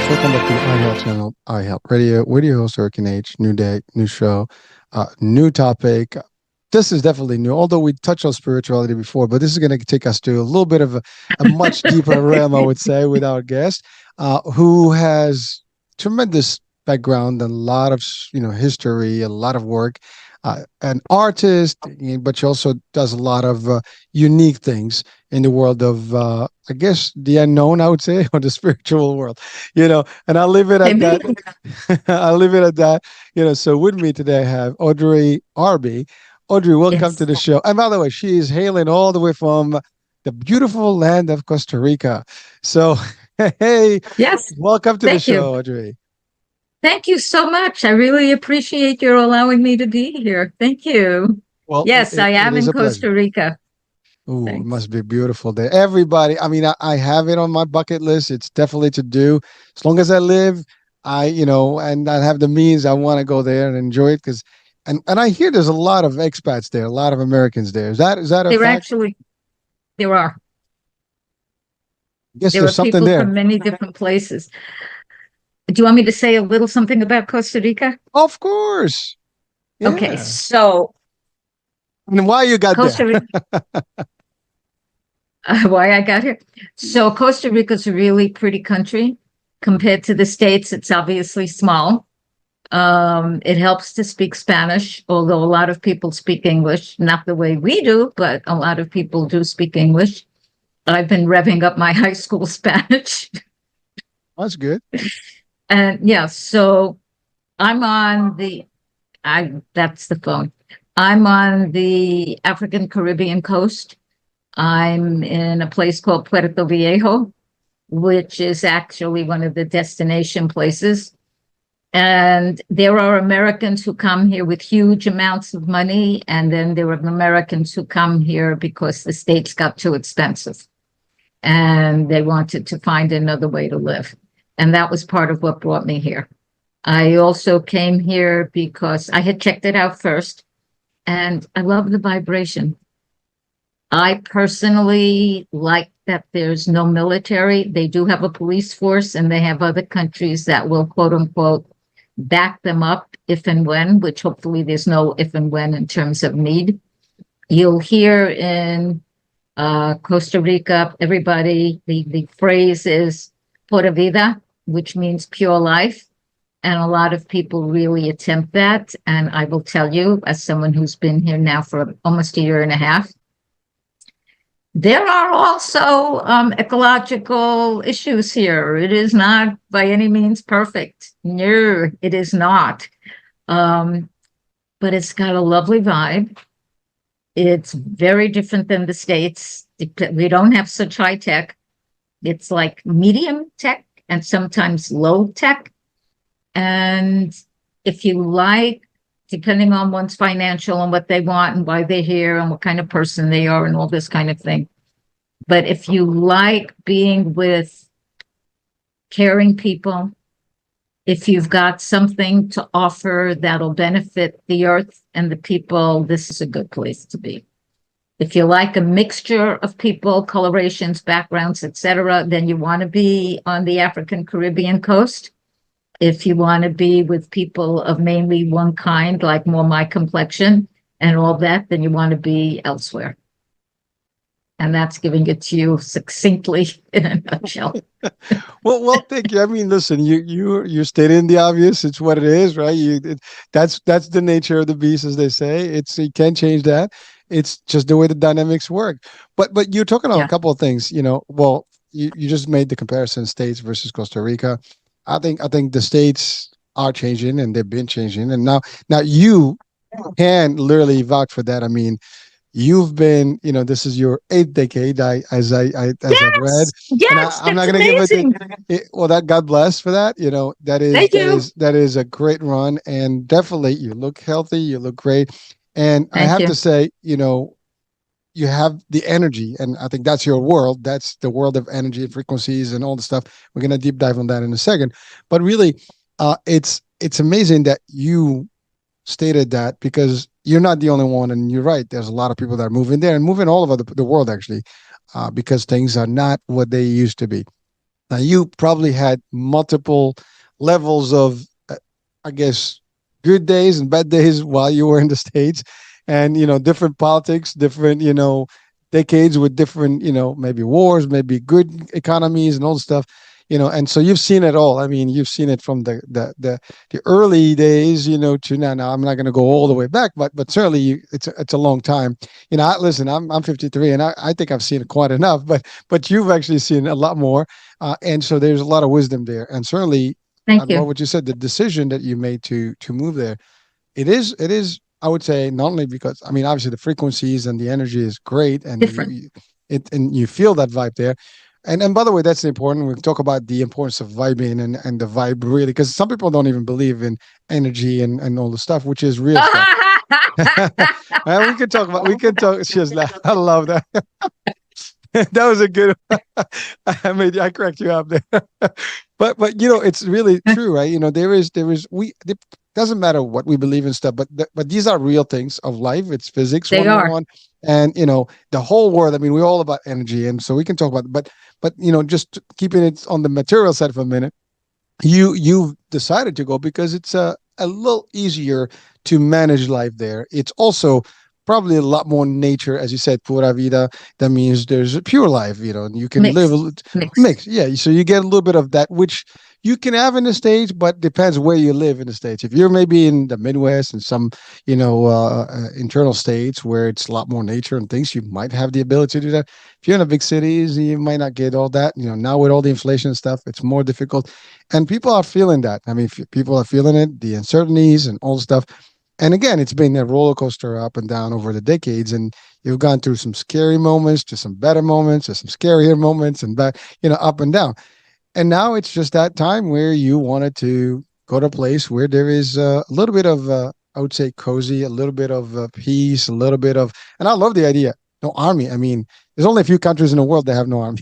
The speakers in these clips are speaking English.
folks. Welcome back to the iHealth channel, iHealth Radio. We're your host, Eric and H. New day, new show, new topic. This is definitely new, although we touched on spirituality before, but this is going to take us to a little bit of a much deeper realm, I would say, with our guest, who has tremendous background and a lot of, history, a lot of work. An artist, but she also does a lot of unique things in the world of, I guess, the unknown, I would say, or the spiritual world, and I'll leave it at that. I'll leave it at that. So with me today, I have Audrye Arbe. Audrey, welcome to the show. And by the way, she is hailing all the way from the beautiful land of Costa Rica. So, hey, yes, welcome to the show, Audrey. Thank you so much. I really appreciate your allowing me to be here. Thank you. Well, yes, I am in Costa Rica. Oh, it must be a beautiful day. Everybody, I mean, I have it on my bucket list. It's definitely to do. As long as I live, and I have the means, I want to go there and enjoy it because, and I hear there's a lot of expats there, a lot of Americans there. Is that a fact? There are. I guess there's something there. From many different places. Do you want me to say a little something about Costa Rica? Of course. Yeah. Okay, so. And why you got Costa there? Rica, why I got here? So Costa Rica is a really pretty country. Compared to the States, it's obviously small. It helps to speak Spanish, although a lot of people speak English, not the way we do, but a lot of people do speak English. I've been revving up my high school Spanish. That's good. And yeah, so I'm on that's the phone. I'm on the African Caribbean coast. I'm in a place called Puerto Viejo, which is actually one of the destination places. And there are Americans who come here with huge amounts of money. And then there are Americans who come here because the States got too expensive and they wanted to find another way to live. And that was part of what brought me here. I also came here because I had checked it out first, and I love the vibration. I personally like that there's no military. They do have a police force, and they have other countries that will, quote unquote, back them up if and when, which hopefully there's no if and when in terms of need. You'll hear in Costa Rica, everybody, the phrase is pura vida, which means pure life. And a lot of people really attempt that. And I will tell you, as someone who's been here now for almost a year and a half, there are also ecological issues here. It is not by any means perfect. No, it is not. But it's got a lovely vibe. It's very different than the States. We don't have such high tech. It's like medium tech and sometimes low tech. And if you like, depending on one's financial and what they want and why they're here and what kind of person they are and all this kind of thing. But if you like being with caring people, if you've got something to offer that'll benefit the earth and the people, this is a good place to be. If you like a mixture of people, colorations, backgrounds, etc., then you want to be on the African Caribbean coast. If you want to be with people of mainly one kind, like more my complexion and all that, then you want to be elsewhere. And that's giving it to you succinctly in a nutshell. well, thank you. I mean, listen, you're stating the obvious. It's what it is, right? That's the nature of the beast, as they say. You can't change that. It's just the way the dynamics work. But you're talking about a couple of things. Well, you just made the comparison, States versus Costa Rica. I think the States are changing, and they've been changing, and now you can literally vouch for that. I mean, you've been, this is your 8th decade, as I've read. Yes, I'm not going to give it. Well, that God bless for that. That is a great run, and definitely you look healthy, you look great, and I have to say, you have the energy, and I think that's your world. That's the world of energy and frequencies and all the stuff. We're going to deep dive on that in a second. But really, it's amazing that you stated that, because you're not the only one, and you're right. There's a lot of people that are moving there and moving all over the world, actually, because things are not what they used to be. Now, you probably had multiple levels of, I guess, good days and bad days while you were in the States, and different politics, different decades with different maybe wars, maybe good economies, and all the stuff. And so you've seen it all. I mean, you've seen it from the early days, to now. Now I'm not going to go all the way back, but certainly it's a long time. Listen, I'm 53, and I think I've seen quite enough. But you've actually seen a lot more, and so there's a lot of wisdom there. And certainly, I Thank love you. what you said. The decision that you made to move there, it is. I would say not only because, I mean, obviously the frequencies and the energy is great, and Different. you feel that vibe there. And by the way, that's important. We talk about the importance of vibing and the vibe, really, because some people don't even believe in energy and all the stuff, which is real stuff. And we can talk. She just laughed. I love that. That was a good. I cracked you up there. But it's really true, right? There is it doesn't matter what we believe in stuff, but these are real things of life. It's physics They are 101, and the whole world. I mean, we're all about energy, and so we can talk about it, but just keeping it on the material side for a minute. You've decided to go because it's a little easier to manage life there. It's also probably a lot more nature, as you said, pura vida. That means there's a pure life, and you can live mixed. Mixed. mix. Yeah, so you get a little bit of that, which you can have in the States, but depends where you live in the States. If you're maybe in the Midwest and some, internal states where it's a lot more nature and things, you might have the ability to do that. If you're in the big cities, you might not get all that. Now with all the inflation and stuff, it's more difficult, and people are feeling that. I mean, people are feeling it, the uncertainties and all the stuff. And again, it's been a roller coaster up and down over the decades, and you've gone through some scary moments, to some better moments, to some scarier moments, and back, up and down. And now it's just that time where you wanted to go to a place where there is a little bit of, I would say, cozy, a little bit of peace, a little bit of, and I love the idea. No army. I mean, there's only a few countries in the world that have no army,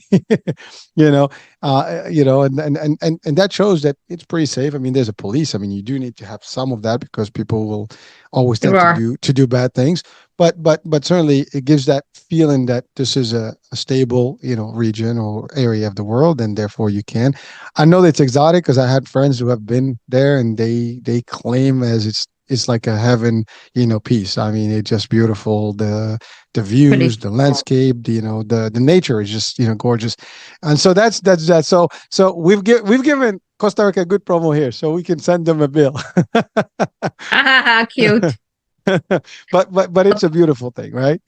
you know, and that shows that it's pretty safe. I mean, there's a police. I mean, you do need to have some of that because people will always There tend to are. do bad things. But certainly it gives that feeling that this is a stable, region or area of the world, and therefore you can. I know that it's exotic because I had friends who have been there, and they claim as it's like a heaven, piece. I mean, it's just beautiful. The views, Pretty. the landscape, the nature is just gorgeous, and so that's that. So we've given Costa Rica a good promo here, so we can send them a bill. Ha ha ha, cute. but it's a beautiful thing, right?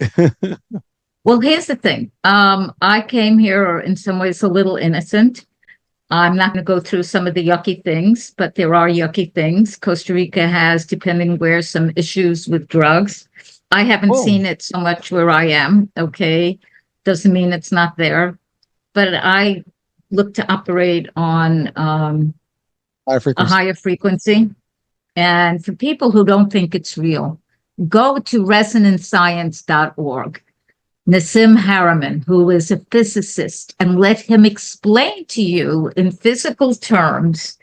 Well, here's the thing. I came here in some ways a little innocent. I'm not going to go through some of the yucky things, but there are yucky things. Costa Rica has, depending where, some issues with drugs. I haven't Oh, seen it so much where I am. Okay. Doesn't mean it's not there. But I look to operate on high a frequency. higher frequency. And for people who don't think it's real, go to resonancescience.org. Nassim Harriman, who is a physicist, and let him explain to you in physical terms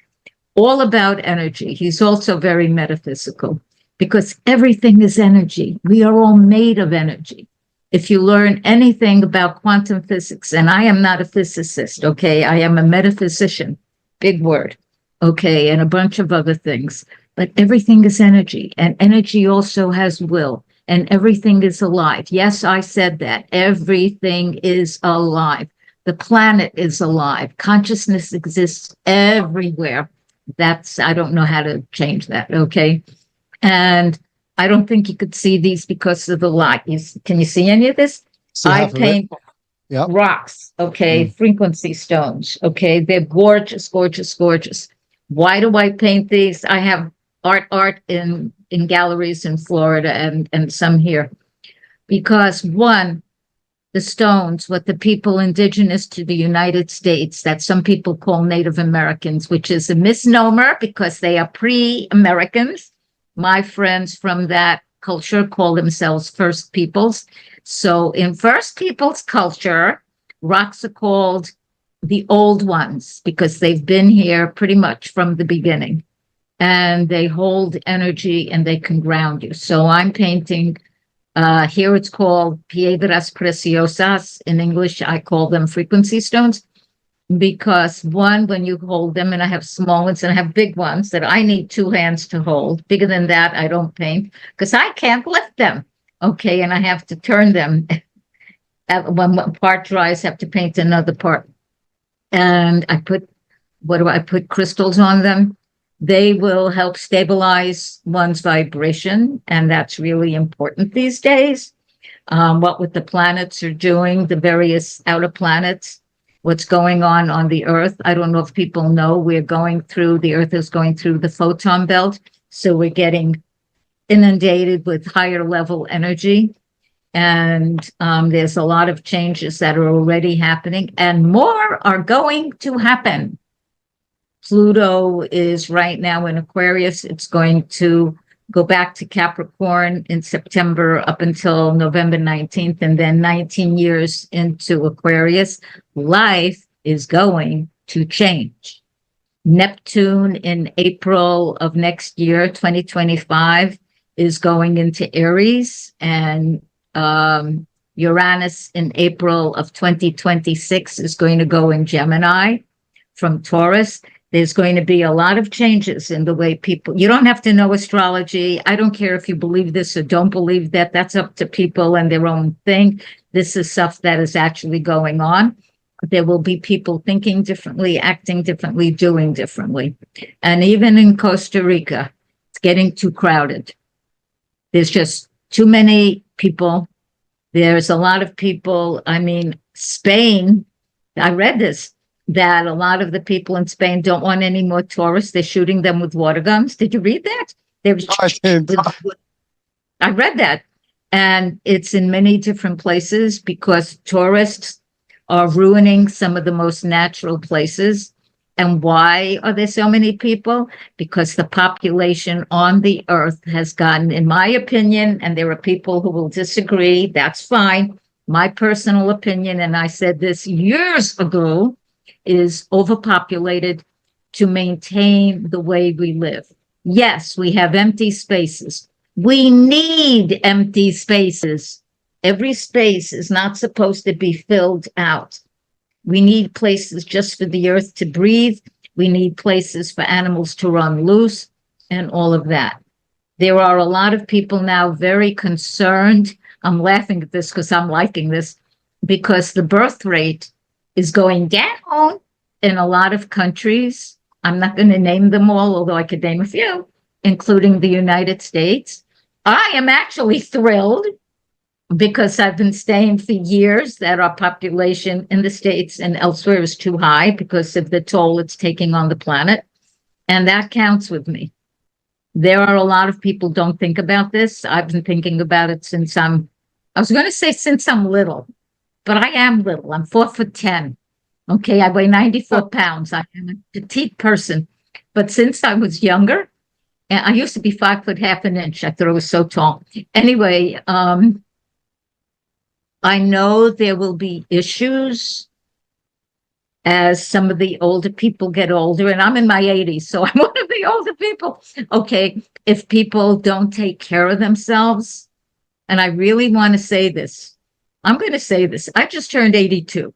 all about energy. He's also very metaphysical because everything is energy. We are all made of energy. If you learn anything about quantum physics, and I am not a physicist, okay, I am a metaphysician, big word, okay, and a bunch of other things, but everything is energy, and energy also has will. And everything is alive. Yes, I said that. Everything is alive. The planet is alive. Consciousness exists everywhere. I don't know how to change that, okay? And I don't think you could see these because of the light. Can you see any of this? See I half of it. paint Yep. rocks, okay? Frequency stones, okay? They're gorgeous, gorgeous, gorgeous. Why do I paint these? I have art in galleries in Florida and some here. Because one, the stones, what the people indigenous to the United States, that some people call Native Americans, which is a misnomer because they are pre-Americans. My friends from that culture call themselves First Peoples. So in First Peoples culture, rocks are called the old ones because they've been here pretty much from the beginning. And they hold energy and they can ground you. So I'm painting, here it's called piedras preciosas. In English, I call them frequency stones. because one, when you hold them, and I have small ones and I have big ones that I need two hands to hold. Bigger than that, I don't paint because I can't lift them. Okay, and I have to turn them. When one part dries, I have to paint another part. And I put, what do I put? Crystals on them. They will help stabilize one's vibration, and that's really important these days. What with the planets are doing, the various outer planets, what's going on the Earth. I don't know if people know the Earth is going through the photon belt. So we're getting inundated with higher level energy. And there's a lot of changes that are already happening, and more are going to happen. Pluto is right now in Aquarius. It's going to go back to Capricorn in September up until November 19th, and then 19 years into Aquarius. Life is going to change. Neptune in April of next year, 2025, is going into Aries, and Uranus in April of 2026 is going to go in Gemini from Taurus. There's going to be a lot of changes in the way people, you don't have to know astrology. I don't care if you believe this or don't believe that. That's up to people and their own thing. This is stuff that is actually going on. There will be people thinking differently, acting differently, doing differently. And even in Costa Rica, it's getting too crowded. There's just too many people. There's a lot of people. I mean, Spain, I read this, that a lot of the people in Spain don't want any more tourists. They're shooting them with water guns. Did you read that? I read that. And it's in many different places because tourists are ruining some of the most natural places. And why are there so many people? Because the population on the earth has gotten, in my opinion, and there are people who will disagree, that's fine. My personal opinion, and I said this years ago, is overpopulated to maintain the way we live. Yes, we have empty spaces. We need empty spaces. Every space is not supposed to be filled out. We need places just for the earth to breathe. We need places for animals to run loose and all of that. There are a lot of people now very concerned. I'm laughing at this because I'm liking this, because the birth rate is going down in a lot of countries. I'm not going to name them all, although I could name a few, including the United States. I am actually thrilled because I've been saying for years that our population in the States and elsewhere is too high because of the toll it's taking on the planet. And that counts with me. There are a lot of people who don't think about this. I've been thinking about it since I was going to say since I'm little, but I am little. I'm 4'10". Okay, I weigh 94 pounds. I am a petite person. But since I was younger, and I used to be 5'½ an inch. I thought I was so tall. Anyway, I know there will be issues as some of the older people get older, and I'm in my 80s, so I'm one of the older people. Okay, if people don't take care of themselves, and I really want to say this, I'm going to say this. I just turned 82.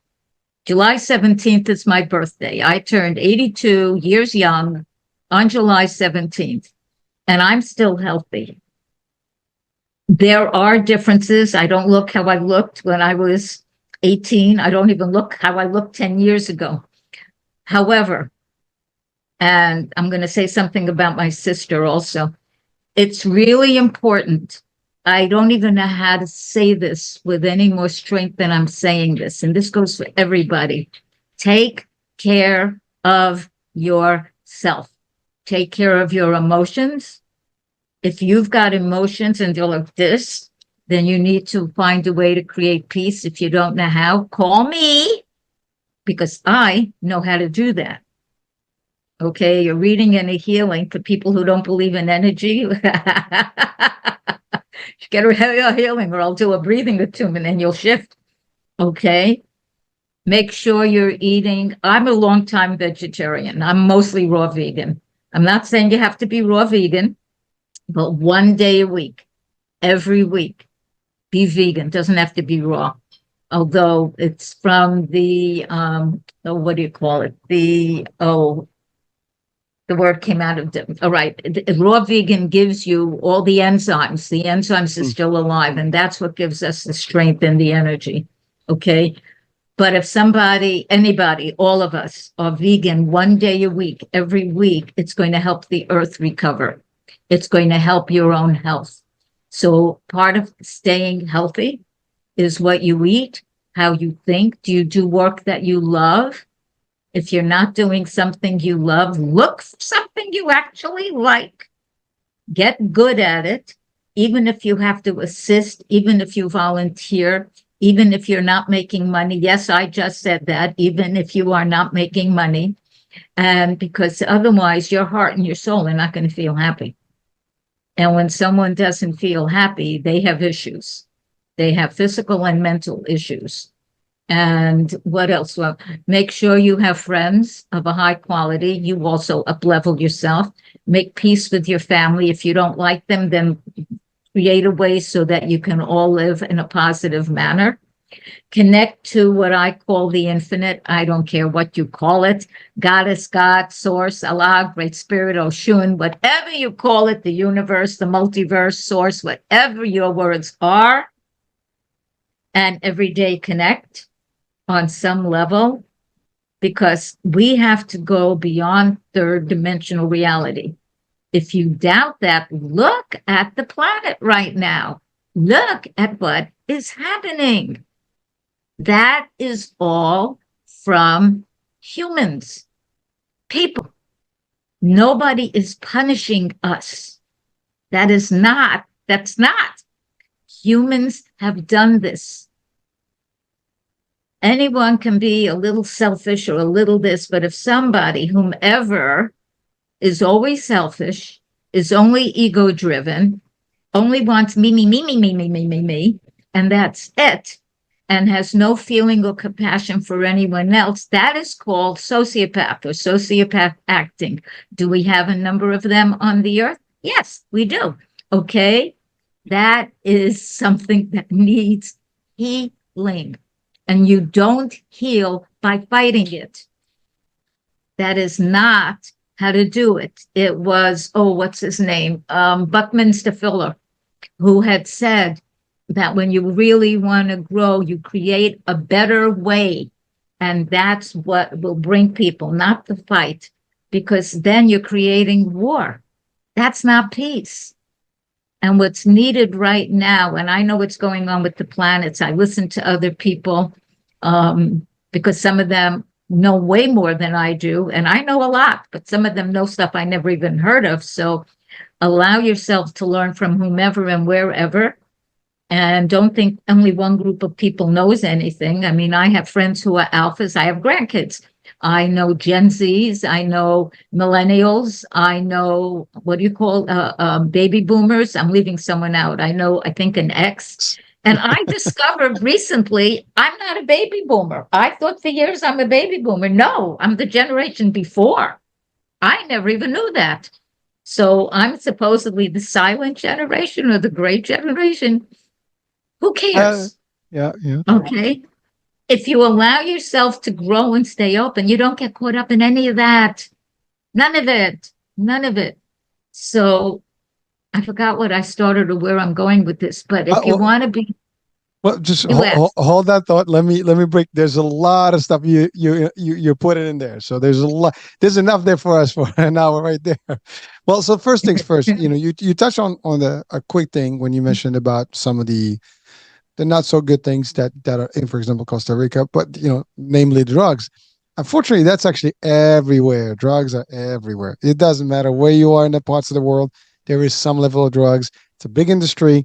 July 17th is my birthday. I turned 82 years young on July 17th, and I'm still healthy. There are differences. I don't look how I looked when I was 18. I don't even look how I looked 10 years ago. However, and I'm going to say something about my sister also, it's really important. I don't even know how to say this with any more strength than I'm saying this, and this goes for everybody. Take care of yourself. Take care of your emotions. If you've got emotions and you're like this, then you need to find a way to create peace. If you don't know how, call me, because I know how to do that. Okay, you're reading and a healing for people who don't believe in energy. Get a healing, or I'll do a breathing attunement and you'll shift. Okay, make sure you're eating. I'm a long-time vegetarian. I'm mostly raw vegan. I'm not saying you have to be raw vegan, but 1 day a week, every week, be vegan. Doesn't have to be raw. although it's from the oh, what do you call it? The word came out of all right. Raw vegan gives you all the enzymes. The enzymes are Mm. still alive, and that's what gives us the strength and the energy. Okay. But if somebody, anybody, all of us are vegan 1 day a week, every week, it's going to help the earth recover. It's going to help your own health. So part of staying healthy is what you eat, how you think. Do you do work that you love? If you're not doing something you love, look for something you actually like. Get good at it, even if you have to assist, even if you volunteer, even if you're not making money. Yes, I just said that, even if you are not making money. And because otherwise your heart and your soul are not going to feel happy. And when someone doesn't feel happy, they have issues. They have physical and mental issues. And what else? Well, make sure you have friends of a high quality. You also up-level yourself. Make peace with your family. If you don't like them, then create a way so that you can all live in a positive manner. Connect to what I call the infinite. I don't care what you call it. Goddess, God, Source, Allah, Great Spirit, Oshun, whatever you call it, the universe, the multiverse, Source, whatever your words are. And every day connect on some level, because we have to go beyond third dimensional reality. If you doubt that, look at the planet right now. Look at what is happening. That is all from humans, people. Nobody is punishing us. That's not. Humans have done this. Anyone can be a little selfish or a little this, but if somebody, whomever, is always selfish, is only ego driven, only wants me, and that's it, and has no feeling or compassion for anyone else, that is called sociopath or sociopath acting. Do we have a number of them on the earth? Yes, we do. Okay. That is something that needs healing. And you don't heal by fighting it. That is not how to do it. It was, what's his name? Buckminster Fuller, who had said that when you really want to grow, you create a better way. And that's what will bring people, not the fight, because then you're creating war. That's not peace. And what's needed right now, and I know what's going on with the planets, I listen to other people because some of them know way more than I do, and I know a lot, but some of them know stuff I never even heard of. So allow yourself to learn from whomever and wherever, and don't think only one group of people knows anything. I mean, I have friends who are alphas. I have grandkids. I know Gen Zs. I know millennials. I know, what do you call baby boomers? I'm leaving someone out. I think an X. And I discovered recently, I'm not a baby boomer. I thought for years I'm a baby boomer. No, I'm the generation before. I never even knew that. So I'm supposedly the silent generation or the great generation. Who cares? Yeah. Okay. If you allow yourself to grow and stay open, you don't get caught up in any of that. None of it. None of it. So I forgot what I started or where I'm going with this, but if you want to be, well, just hold that thought. Let me break. There's a lot of stuff you're putting in there. So there's a lot. There's enough there for us for an hour right there. Well, so first things first. You touched on a quick thing when you mentioned about some of the not so good things that are in, for example, Costa Rica, but namely drugs. Unfortunately, that's actually everywhere. Drugs are everywhere. It doesn't matter where you are in the parts of the world. There is some level of drugs. It's a big industry.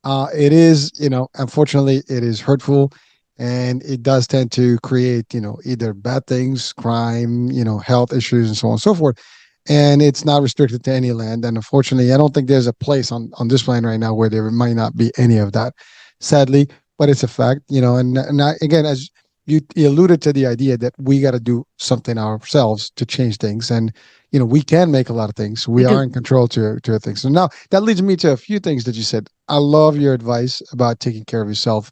It is, unfortunately, it is hurtful, and it does tend to create, either bad things, crime, health issues, and so on and so forth. And it's not restricted to any land. And unfortunately, I don't think there's a place on this planet right now where there might not be any of that, sadly, but it's a fact, and again, as you alluded to the idea that we got to do something ourselves to change things. And, we can make a lot of things. We are in control to things. So now that leads me to a few things that you said. I love your advice about taking care of yourself.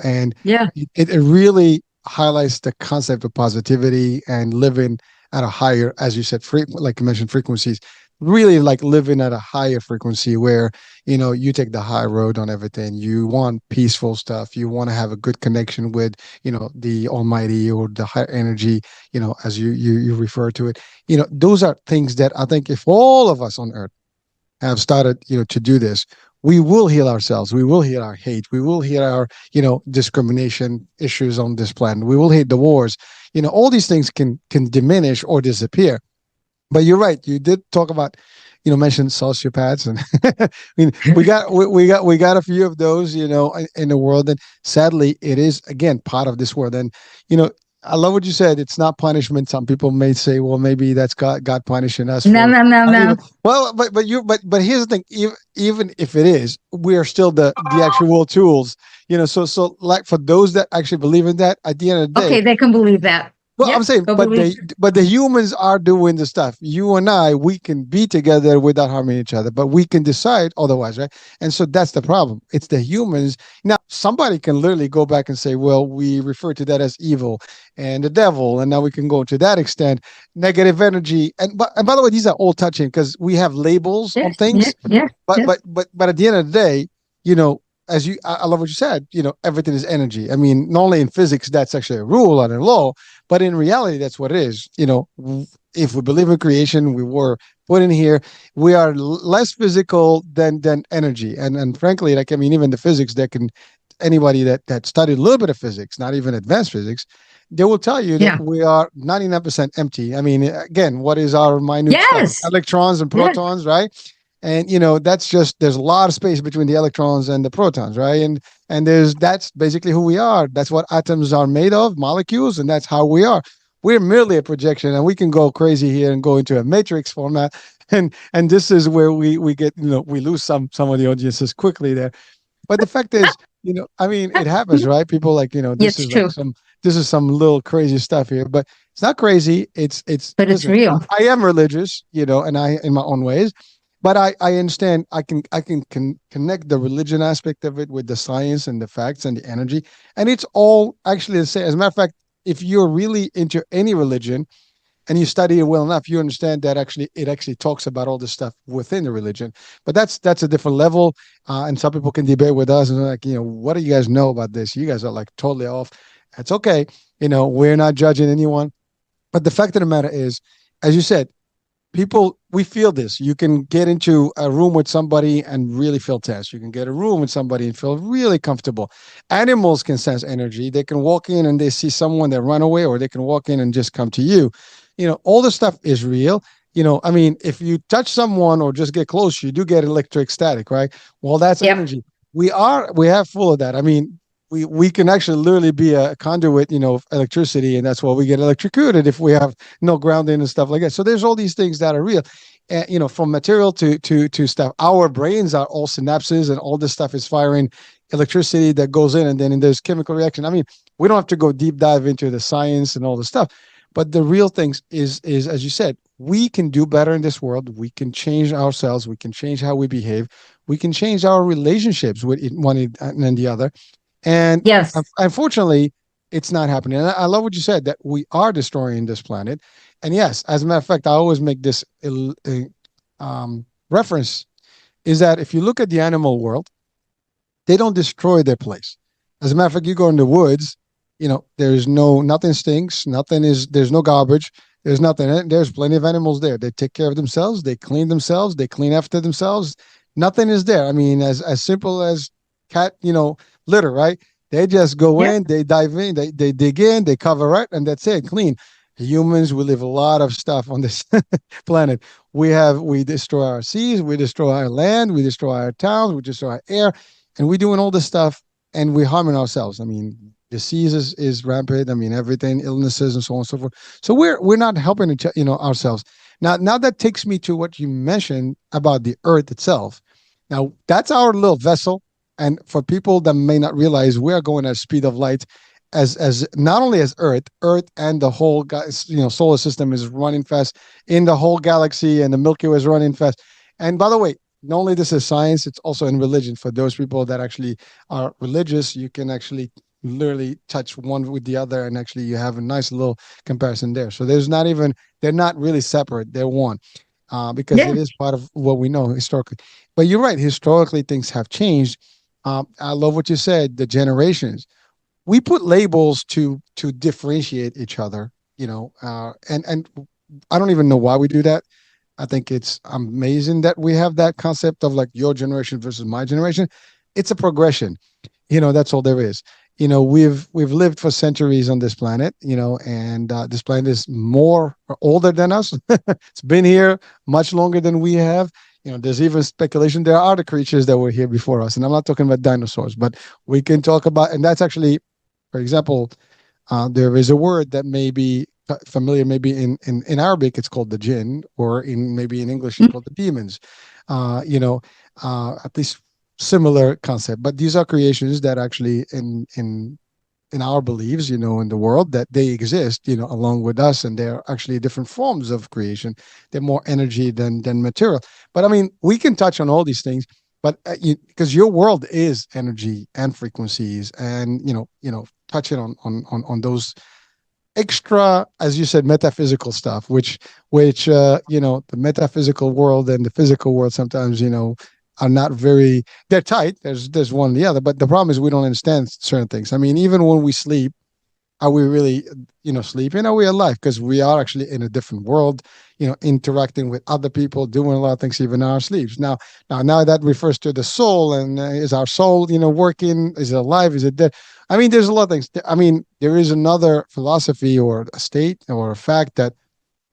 and Yeah. it really highlights the concept of positivity and living at a higher, as you said, like you mentioned, frequencies. Really, like living at a higher frequency where you take the high road on everything. You want peaceful stuff. You want to have a good connection with the Almighty or the higher energy. As you refer to it. Those are things that I think if all of us on Earth have started, to do this, we will heal ourselves. We will heal our hate. We will heal our, discrimination issues on this planet. We will hate the wars. All these things can diminish or disappear. But you're right. You did talk about, mention sociopaths, and I mean, we got a few of those, in the world, and sadly, it is again part of this world. And you know, I love what you said. It's not punishment. Some people may say, well, maybe that's God punishing us No, for. no, no, Even, no. well, but here's the thing. Even if it is, we are still the actual tools. So like for those that actually believe in that, at the end of the day, Okay, they can believe that. well, I'm Yep, saying, go but believe. the humans are doing the stuff. You and I, we can be together without harming each other, but we can decide otherwise, right? And so that's the problem. It's the humans. Now, somebody can literally go back and say, well, we refer to that as evil and the devil, and now we can go to that extent, negative energy. And by the way, these are all touching because we have labels Yeah, on yeah, things, yeah, but yeah. but at the end of the day, you know, I love what you said. Everything is energy. I mean, not only in physics, that's actually a rule and a law, but in reality, that's what it is. If we believe in creation, we were put in here. We are less physical than energy, and frankly, like I mean, even the physics that can anybody that studied a little bit of physics, not even advanced physics, they will tell you that Yeah. we are 99% empty. I mean, again, what is our minute stuff? Yes. Electrons and Yeah. protons, right? And that's just there's a lot of space between the electrons and the protons, right? And that's basically who we are. That's what atoms are made of, molecules, and that's how we are. We're merely a projection, and we can go crazy here and go into a matrix format. And this is where we get we lose some of the audiences quickly there. But the fact is, I mean, it happens, right? People like, this It's is like true, some little crazy stuff here, but it's not crazy. It's but it's listen, real. I am religious, and I in my own ways, but I understand I can connect the religion aspect of it with the science and the facts and the energy, and it's all actually the same. As a matter of fact, if you're really into any religion and you study it well enough, you understand that actually it actually talks about all this stuff within the religion. But that's a different level, and some people can debate with us and they're like, what do you guys know about this? You guys are like totally off. It's okay. We're not judging anyone. But the fact of the matter is, as you said, people we feel this. You can get into a room with somebody and really feel tense. You can get a room with somebody and feel really comfortable. Animals can sense energy. They can walk in and they see someone that run away, or they can walk in and just come to you. All this stuff is real. I mean, if you touch someone or just get close, you do get electric static, right? Well, that's Yep. energy. We have full of that. I mean, we can actually literally be a conduit, of electricity, and that's why we get electrocuted if we have no grounding and stuff like that. So there's all these things that are real, from material to stuff. Our brains are all synapses, and all this stuff is firing electricity that goes in, and then there's chemical reaction. I mean, we don't have to go deep dive into the science and all the stuff, but the real things is as you said, we can do better in this world. We can change ourselves. We can change how we behave. We can change our relationships with one and the other. And Yes. unfortunately, it's not happening. And I love what you said that we are destroying this planet. And yes, as a matter of fact, I always make this reference is that if you look at the animal world, they don't destroy their place. As a matter of fact, you go in the woods, there's nothing stinks, there's no garbage, there's nothing. There's plenty of animals there. They take care of themselves, they clean themselves, they clean after themselves. Nothing is there. I mean, as simple as cat, litter, right? They just go Yep. in, they dive in, they dig in, they cover it, and that's it, clean. Humans, we live a lot of stuff on this planet. We destroy our seas, we destroy our land, we destroy our towns, we destroy our air, and we're doing all this stuff, and we're harming ourselves. I mean, diseases is rampant. I mean, everything, illnesses, and so on and so forth. So we're not helping ourselves. Now that takes me to what you mentioned about the Earth itself. Now that's our little vessel, and for people that may not realize, we are going at the speed of light, as not only as Earth and the whole solar system is running fast in the whole galaxy, and the Milky Way is running fast. And by the way, not only this is science, it's also in religion. For those people that actually are religious, you can actually literally touch one with the other, and actually you have a nice little comparison there. So there's not even, they're not really separate, they're one, because Yeah. it is part of what we know historically. But you're right, historically things have changed. I love what you said, the generations. We put labels to differentiate each other, and I don't even know why we do that. I think it's amazing that we have that concept of like your generation versus my generation. It's a progression. That's all there is. We've lived for centuries on this planet, and this planet is more older than us. It's been here much longer than we have. There's even speculation there are other creatures that were here before us, and I'm not talking about dinosaurs, but we can talk about, and that's actually, for example, there is a word that may be familiar, maybe in Arabic, it's called the jinn, or maybe in English, it's called the demons. At least similar concept. But these are creations that actually, in our beliefs, in the world, that they exist, along with us, and they're actually different forms of creation. They're more energy than material. But I mean, we can touch on all these things, but because your world is energy and frequencies, and touching on those extra, as you said, metaphysical stuff, which the metaphysical world and the physical world sometimes are not very, they're tight. There's one or the other, but the problem is we don't understand certain things. I mean, even when we sleep, are we really sleeping? Are we alive? Because we are actually in a different world, interacting with other people, doing a lot of things even in our sleeps. Now that refers to the soul, and is our soul working? Is it alive? Is it dead? I mean, there's a lot of things. I mean, there is another philosophy or a state or a fact that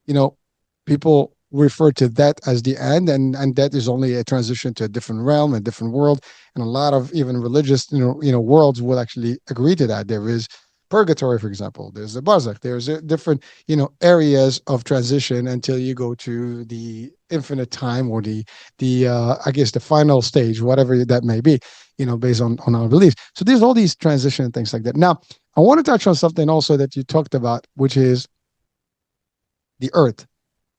you know people refer to that as the end, and that is only a transition to a different realm, a different world. And a lot of even religious worlds will actually agree to that. There is purgatory, for example. There's the barzakh. There's a different areas of transition until you go to the infinite time, or the I guess the final stage, whatever that may be, based on our beliefs. So there's all these transition and things like that. Now I want to touch on something also that you talked about, which is the earth.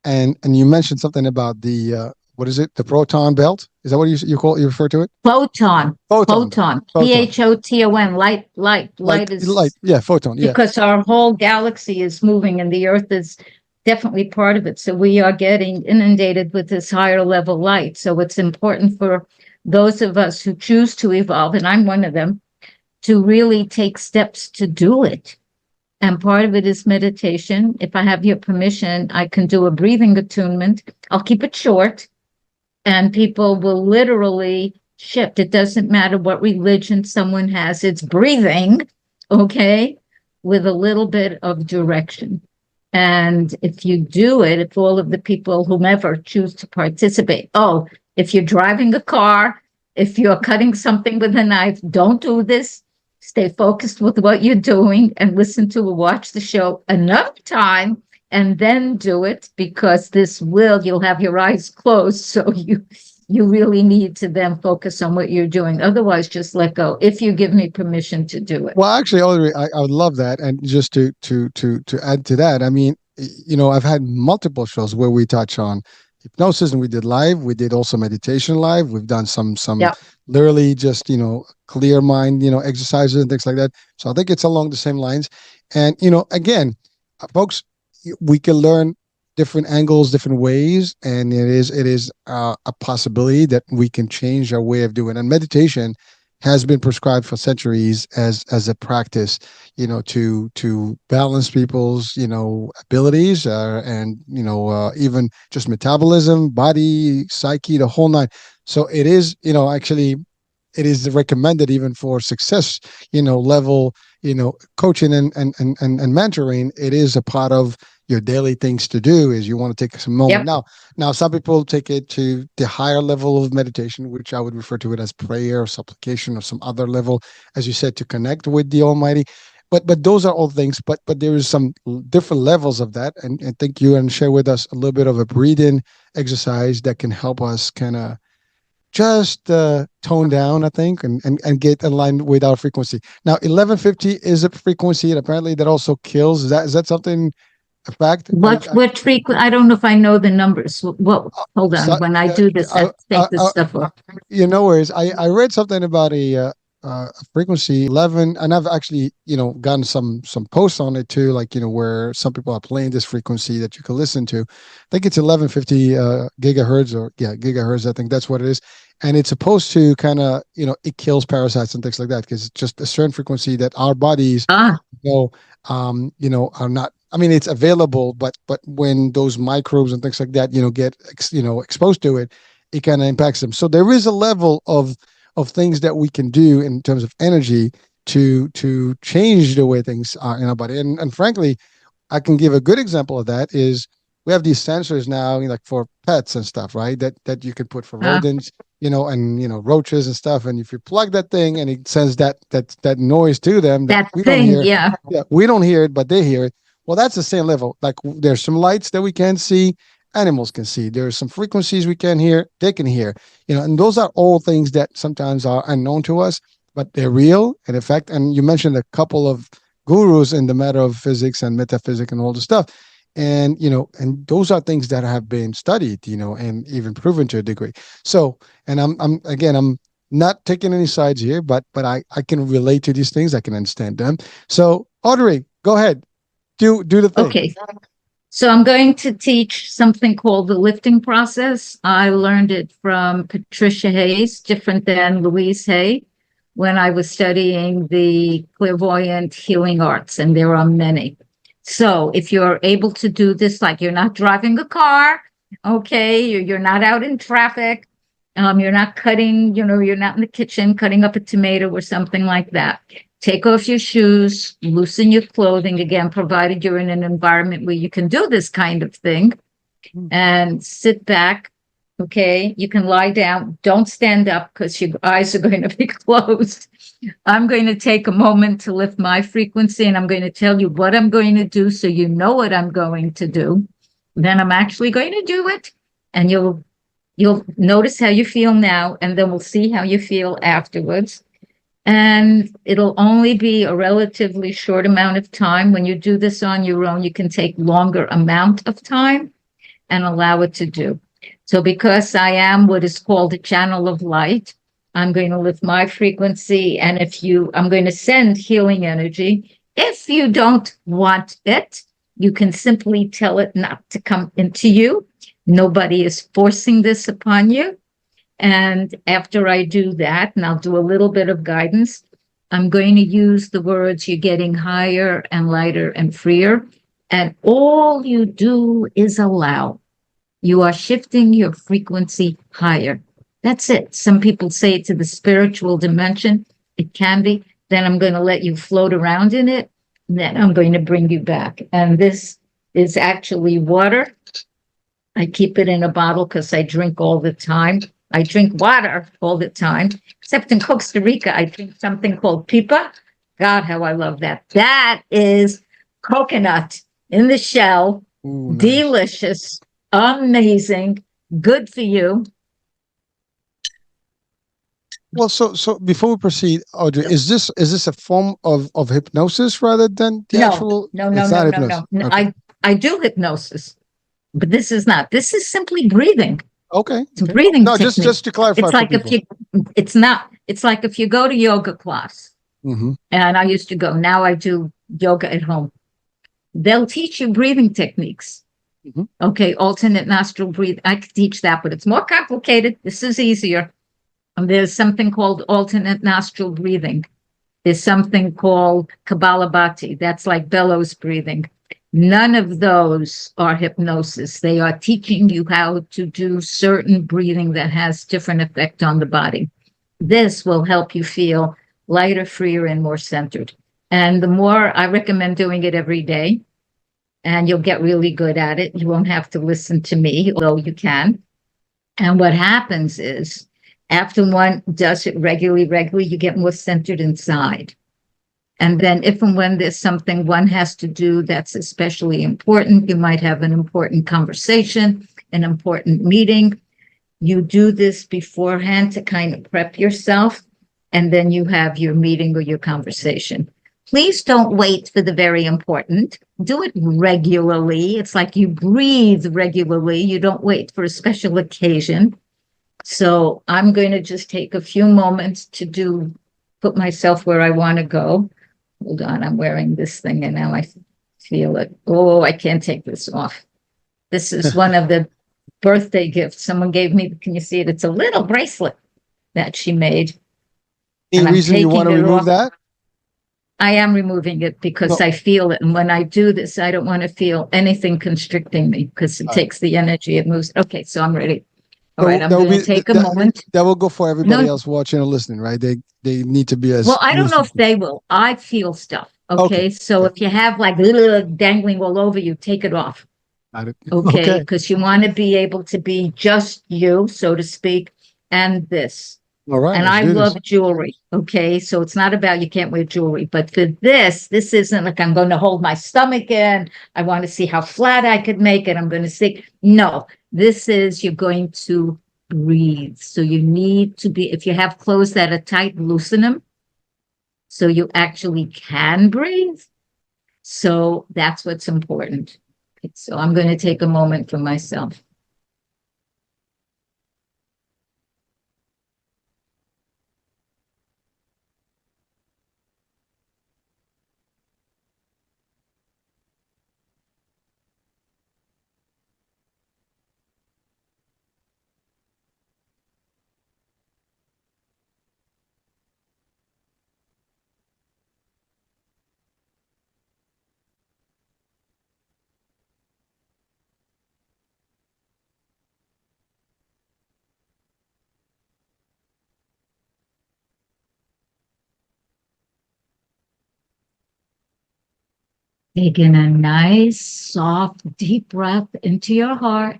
And you mentioned something about the what is it, the proton belt? Is that what you refer to it? Photon, Photon belt. photon, Photon. Photon, light Light, is yeah, photon, yeah. because our whole galaxy is moving and the Earth is definitely part of it. So we are getting inundated with this higher level light. So it's important for those of us who choose to evolve, and I'm one of them, to really take steps to do it. And part of it is meditation. If I have your permission, I can do a breathing attunement. I'll keep it short, and people will literally shift. It doesn't matter what religion someone has, it's breathing, okay, with a little bit of direction. And if you do it, if all of the people, whomever, choose to participate, oh, if you're driving a car, if you're cutting something with a knife, don't do this. Stay focused with what you're doing and listen to or watch the show enough time and then do it, because you'll have your eyes closed. So you really need to then focus on what you're doing. Otherwise, just let go if you give me permission to do it. Well, actually, Audrey, I would love that. And just to add to that, I mean, I've had multiple shows where we touch on hypnosis, and we did live. We did also meditation live. We've done some Yeah. literally just clear mind exercises and things like that. So I think it's along the same lines. And again, folks, we can learn different angles, different ways, and it is a possibility that we can change our way of doing. And meditation has been prescribed for centuries as a practice, to balance people's abilities, and even just metabolism, body, psyche, the whole nine. So it is, actually, it is recommended even for success, level, coaching and mentoring. It is a part of your daily things to do. Is you want to take some moment. Yep. Now some people take it to the higher level of meditation, which I would refer to it as prayer or supplication or some other level, as you said, to connect with the Almighty. But those are all things. But there is some different levels of that, and I think you can share with us a little bit of a breathing exercise that can help us kind of just tone down, I think, and get aligned with our frequency. Now, 1150 is a frequency, and apparently that also kills. Is that something fact, What frequent? I don't know if I know the numbers. What? Hold on. so, When I do this, I take this stuff off. no worries. I read something about a frequency 11, and I've actually gotten some posts on it too, like where some people are playing this frequency that you can listen to. I think it's 1150 gigahertz, or gigahertz. I think that's what it is, and it's supposed to kind of it kills parasites and things like that, because it's just a certain frequency that our bodies Ah, are not. I mean, it's available, but when those microbes and things like that, get exposed to it, it kind of impacts them. So there is a level of things that we can do in terms of energy to change the way things are in our body. And frankly, I can give a good example of that is we have these sensors now, like for pets and stuff, right? That you can put for ah, rodents, and roaches and stuff. And if you plug that thing and it sends that noise to them that that we don't thing. hear, Yeah. yeah, we don't hear it, but they hear it. Well, that's the same level. Like there's some lights that we can see, animals can see. There's some frequencies we can hear, they can hear. And those are all things that sometimes are unknown to us, but they're real in effect. And you mentioned a couple of gurus in the matter of physics and metaphysics and all the stuff. And and those are things that have been studied, and even proven to a degree. So, and I'm not taking any sides here, but I can relate to these things. I can understand them. So, Audrey, go ahead. Do the thing. Okay. So I'm going to teach something called the lifting process. I learned it from Patricia Hayes, different than Louise Hay, when I was studying the clairvoyant healing arts, and there are many. So if you're able to do this, like you're not driving a car, okay, you're not out in traffic, you're not cutting, you're not in the kitchen cutting up a tomato or something like that. Take off your shoes, loosen your clothing, again, provided you're in an environment where you can do this kind of thing, and sit back. Okay, you can lie down. Don't stand up because your eyes are going to be closed. I'm going to take a moment to lift my frequency, and I'm going to tell you what I'm going to do so you know what I'm going to do. Then I'm actually going to do it, and you'll notice how you feel now, and then we'll see how you feel afterwards. And it'll only be a relatively short amount of time. When you do this on your own, you can take longer amount of time and allow it to do. So because I am what is called a channel of light, I'm going to lift my frequency. And I'm going to send healing energy. If you don't want it, you can simply tell it not to come into you. Nobody is forcing this upon you. And after I do that, and I'll do a little bit of guidance, I'm going to use the words, you're getting higher and lighter and freer. And all you do is allow. You are shifting your frequency higher. That's it. Some people say it to the spiritual dimension. It can be. Then I'm going to let you float around in it. And then I'm going to bring you back. And this is actually water. I keep it in a bottle because I drink all the time. I drink water all the time, except in Costa Rica, I drink something called pipa. God, how I love that. That is coconut in the shell. Ooh, nice. Delicious, amazing, good for you. Well, so before we proceed, Audrey, is this a form of hypnosis rather than the actual? No. It's not hypnosis. No. Okay. I do hypnosis, but this is not. This is simply breathing. Okay. It's a breathing No, technique. just to clarify It's for like people. it's like if you go to yoga class, and I used to go, now I do yoga at home. They'll teach you breathing techniques. Okay, alternate nostril breathe. I could teach that, but it's more complicated. This is easier. There's something called alternate nostril breathing. There's something called Kabbalabhati. That's like bellows breathing. None of those are hypnosis. They are teaching you how to do certain breathing that has different effect on the body. This will help you feel lighter, freer, and more centered. And the more, I recommend doing it every day, and you'll get really good at it. You won't have to listen to me, although you can. And what happens is, after one does it regularly, you get more centered inside. And then if and when there's something one has to do that's especially important, you might have an important conversation, an important meeting. You do this beforehand to kind of prep yourself, and then you have your meeting or your conversation. Please don't wait for the very important. Do it regularly. It's like you breathe regularly. You don't wait for a special occasion. So I'm going to just take a few moments to put myself where I want to go. Hold on, I'm wearing this thing and now I feel it. Oh, I can't take this off. This is one of the birthday gifts someone gave me. Can you see it? It's a little bracelet that she made, Any and I'm reason you want taking to it remove off. that? I am removing it because Well, I feel it. And when I do this, I don't want to feel anything constricting me because it all right. takes the energy, it moves. Okay, so I'm ready. All right, So I'm that will going to be take a moment. that will go for everybody No, else watching or listening, right? They need to be well, as I don't know lucid. if they will. I feel stuff. Okay. Okay, so Okay. if you have like little dangling all over you, take it off. Got it. Okay, Okay. because you want to be able to be just you, so to speak, and this. All right. And Let's I do this. love jewelry. Okay. So it's not about you can't wear jewelry, but for this isn't like I'm going to hold my stomach in. I want to see how flat I could make it. I'm going to see. No, this is you're going to breathe. So you need to be, if you have clothes that are tight, loosen them so you actually can breathe. So that's what's important. Okay, so I'm going to take a moment for myself. Taking a nice, soft, deep breath into your heart.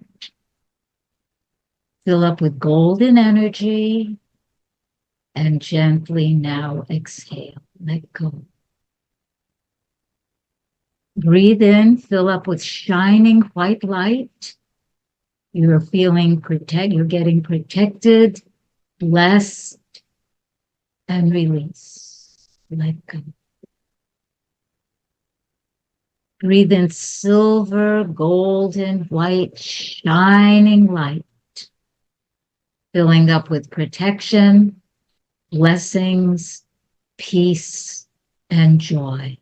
Fill up with golden energy and gently now exhale. Let go. Breathe in, fill up with shining white light. You're feeling you're getting protected, blessed, and release. Let go. Breathe in silver, golden, white, shining light, filling up with protection, blessings, peace, and joy.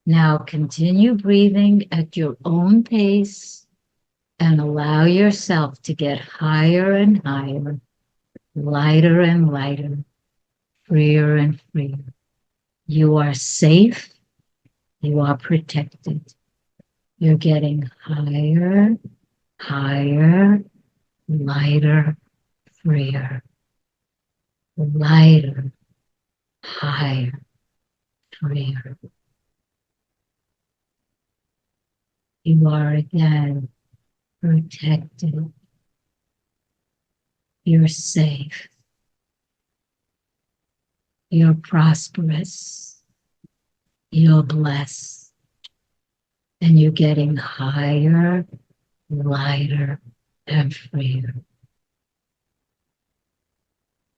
Now continue breathing at your own pace and allow yourself to get higher and higher, lighter and lighter, freer and freer. You are safe. You are protected. You're getting higher, higher, lighter, freer, lighter, higher, freer. You are again protected. You're safe. You're prosperous. You're blessed. And you're getting higher, lighter, and freer.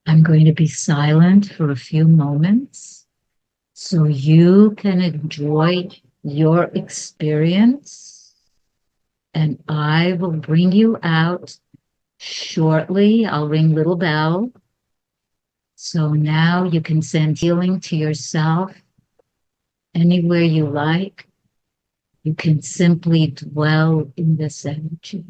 I'm going to be silent for a few moments so you can enjoy your experience. And I will bring you out shortly. I'll ring little bell. So now you can send healing to yourself anywhere you like. You can simply dwell in this energy.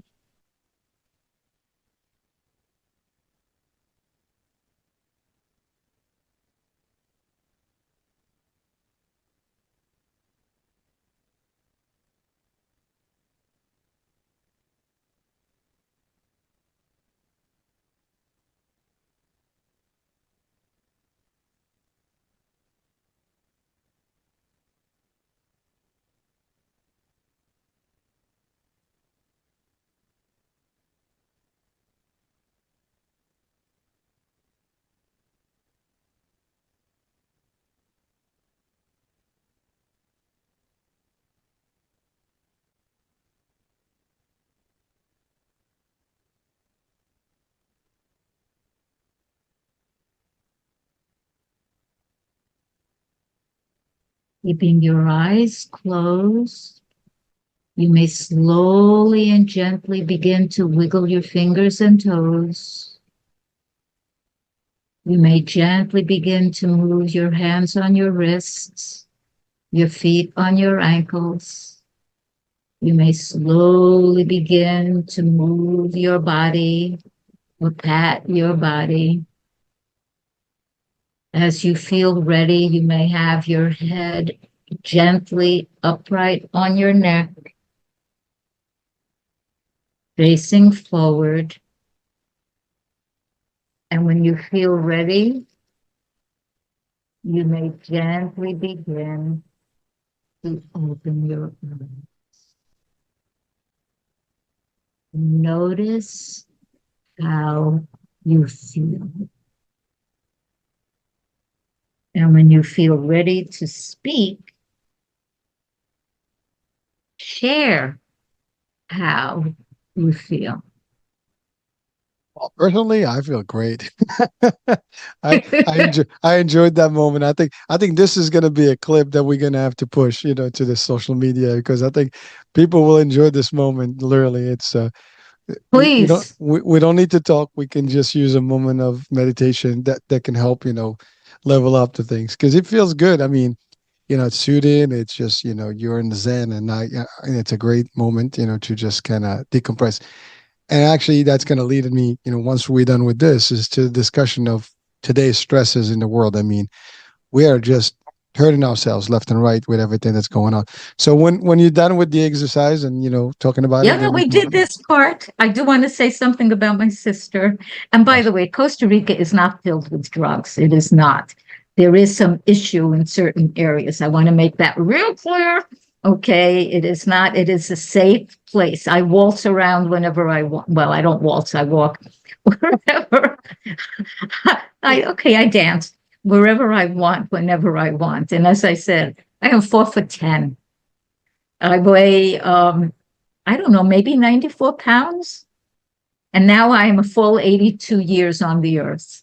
Keeping your eyes closed, you may slowly and gently begin to wiggle your fingers and toes. You may gently begin to move your hands on your wrists, your feet on your ankles. You may slowly begin to move your body or pat your body. As you feel ready, you may have your head gently upright on your neck, facing forward. And when you feel ready, you may gently begin to open your eyes. Notice how you feel. And when you feel ready to speak, share how you feel. Well, personally, I feel great. I enjoyed that moment. I think this is gonna be a clip that we're gonna have to push, to the social media because I think people will enjoy this moment. Literally, it's we don't Please. we don't need to talk. We can just use a moment of meditation that can help level up to things because it feels good. I mean, it's soothing. It's just you're in the zen, and it's a great moment to just kind of decompress. And actually, that's going to lead me, once we're done with this, is to the discussion of today's stresses in the world. I mean, we are just hurting ourselves left and right with everything that's going on. So when you're done with the exercise and talking about it, Yeah, then we we can. did this part. I do want to say something about my sister. And by Yes. the way, Costa Rica is not filled with drugs. It is not. There is some issue in certain areas. I want to make that real clear. Okay, it is not. It is a safe place. I waltz around whenever I want. Well, I don't waltz. I walk wherever. I dance wherever I want, whenever I want. And as I said, I am 4'10". I weigh I don't know, maybe 94 pounds. And now I am a full 82 years on the earth.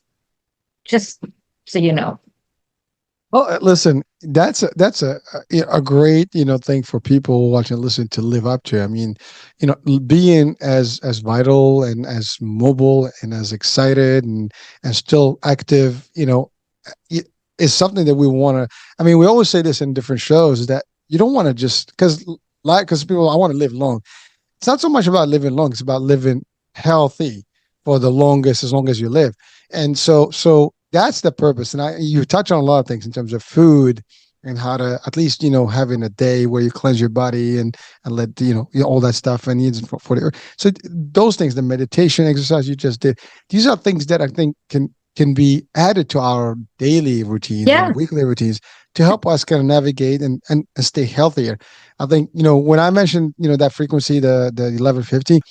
Just so you know. Well, listen, that's a great thing for people watching and listening to live up to. I mean, being as vital and as mobile and as excited and still active, i- is something that we want to. I mean, we always say this in different shows that you don't want to just because people I want to live long. It's not so much about living long; it's about living healthy for the longest, as long as you live. And so that's the purpose. And you touch on a lot of things in terms of food and how to at least having a day where you cleanse your body and let all that stuff and needs for the earth. So those things, the meditation exercise you just did, these are things that I think can be added to our daily routines Yeah, and weekly routines to help us kind of navigate and stay healthier. I think when I mentioned that frequency, the 1150,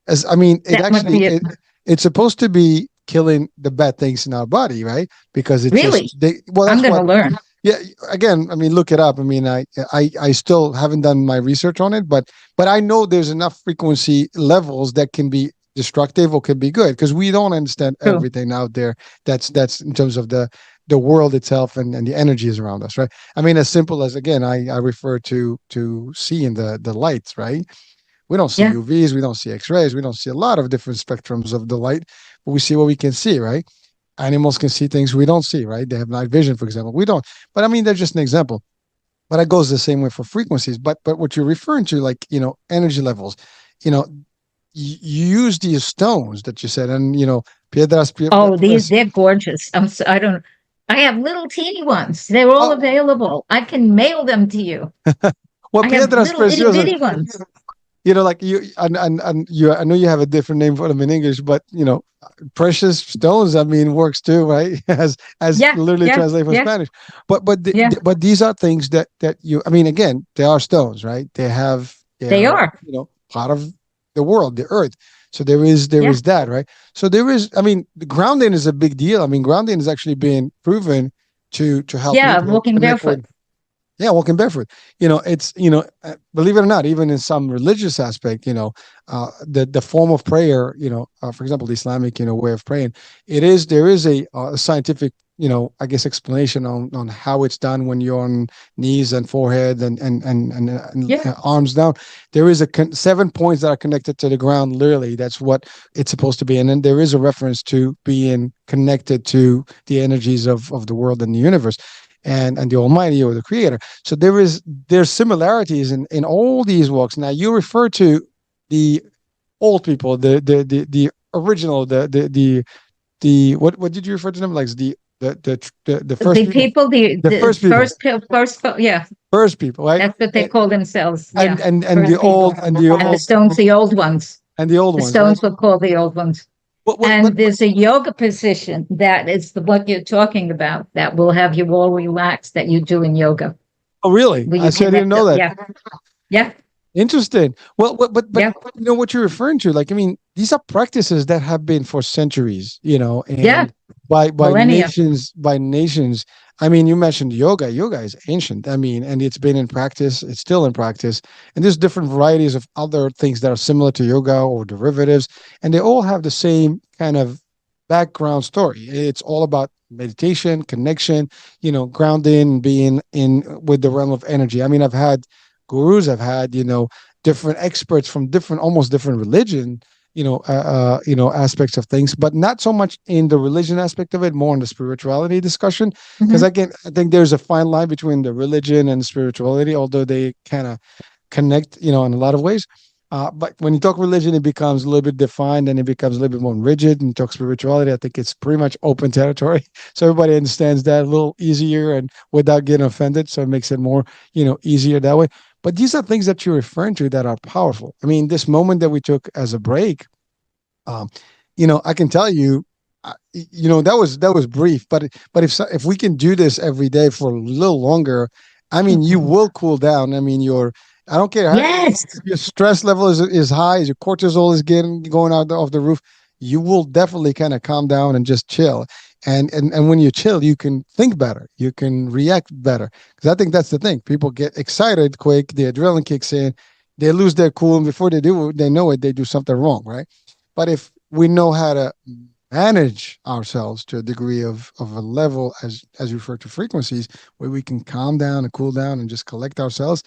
as I mean, it that must actually be it. it's supposed to be killing the bad things in our body, right? Because it's just Really, well, I'm that's going to what. learn. Yeah, again, I mean, look it up. I mean, I still haven't done my research on it, but I know there's enough frequency levels that can be destructive or can be good because we don't understand True. everything out there. That's in terms of the world itself and the energies around us, right? I mean, as simple as again, I refer to seeing the lights, right? We don't see Yeah, UVs, we don't see X-rays, we don't see a lot of different spectrums of the light, but we see what we can see, right? Animals can see things we don't see, right? They have night vision, for example. We don't. But I mean, that's just an example. But it goes the same way for frequencies. But what you're referring to, like energy levels, you know, you use these stones that you said, and piedras, oh, they're gorgeous. I don't, I have little teeny ones. They're all oh, available. I can mail them to you. well, I have piedras little itty preciosas. bitty ones. Like you and you. I know you have a different name for them in English, but precious stones. I mean, works too, right? As Yeah, literally yeah, translate from yeah, Spanish. yeah. But these are things that you. I mean, again, they are stones, right? They They are are. part of the world, the earth. So there is Yeah, that, right? So there is. I mean, the grounding is a big deal. I mean, grounding is actually being proven to help yeah. people Walking connect with. barefoot. Yeah, walking barefoot. It's believe it or not, even in some religious aspect, the form of prayer, for example, the Islamic way of praying, there is a scientific I guess explanation on how it's done when you're on knees and forehead and Yeah. arms down. There is 7 points that are connected to the ground. Literally, that's what it's supposed to be. And then there is a reference to being connected to the energies of the world and the universe, and the Almighty or the Creator. So there's similarities in all these walks. Now you refer to the old people, the original, what did you refer to them, like the first The people, people, the first people, yeah, first people, right? that's what they and call themselves. and Yeah, and, and the first people. old and the And the old stones, the old ones. and the old The ones, right? stones were called the old ones. What And there's a yoga position that is what you're talking about that will have you all relaxed that you do in yoga. oh, really? Will I you said I didn't connect know up? that. Yeah. Yeah. Interesting. Well, but Yeah. you know what you're referring to? Like, I mean, these are practices that have been for centuries, Yeah. and by Millennia. nations. I mean, you mentioned yoga. Yoga is ancient. I mean, and it's been in practice. It's still in practice. And there's different varieties of other things that are similar to yoga or derivatives, and they all have the same kind of background story. It's all about meditation, connection, grounding, being in with the realm of energy. I mean, I've had gurus, I've had different experts from almost different religion, aspects of things, but not so much in the religion aspect of it, more in the spirituality discussion. Because Mhm. again, I think there's a fine line between the religion and spirituality, although they kind of connect, in a lot of ways. But when you talk religion, it becomes a little bit defined and it becomes a little bit more rigid. And you talk spirituality, I think it's pretty much open territory. So everybody understands that a little easier and without getting offended. So it makes it more, easier that way. But these are things that you're referring to that are powerful. I mean, this moment that we took as a break, um, I can tell you, that was brief. But if we can do this every day for a little longer, I mean, you will cool down. I mean, I don't care how, Yes. if your stress level is high, as your cortisol is going out of the roof, you will definitely kind of calm down and just chill. And when you chill, you can think better, you can react better. Because I think that's the thing. People get excited quick, the adrenaline kicks in, they lose their cool, and before they know it, they do something wrong, right? But if we know how to manage ourselves to a degree of a level, as you refer to frequencies, where we can calm down and cool down and just collect ourselves,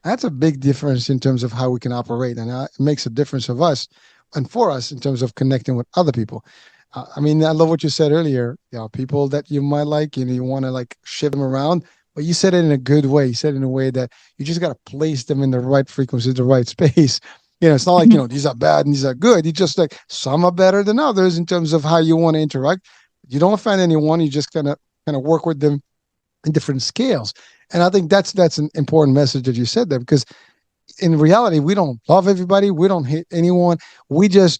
that's a big difference in terms of how we can operate, and it makes a difference of us and for us in terms of connecting with other people. I mean, I love what you said earlier. People that you might like, you want to like shift them around, but you said it in a good way. You said it in a way that you just got to place them in the right frequency, the right space. It's not like these are bad and these are good. You just like some are better than others in terms of how you want to interact. You don't offend anyone. You just kind of work with them in different scales. And I think that's an important message that you said there, because in reality, we don't love everybody. We don't hate anyone. We just,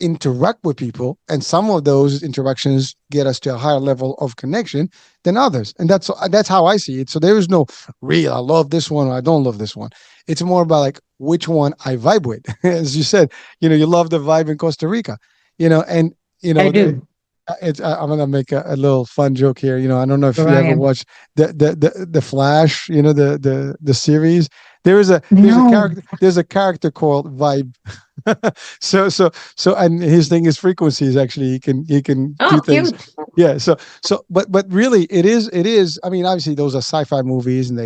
interact with people. And some of those interactions get us to a higher level of connection than others. And that's how I see it. So there is no real, I love this one or I don't love this one. It's more about like which one I vibe with. As you said, you love the vibe in Costa Rica, and, I do. I'm gonna make a little fun joke here. I don't know if you ever Brian. watched the Flash. The series. No. There's a character called Vibe. And his thing is frequencies. Actually, he can do Oh, things. cute. Yeah. But really, it is. I mean, obviously, those are sci-fi movies, and the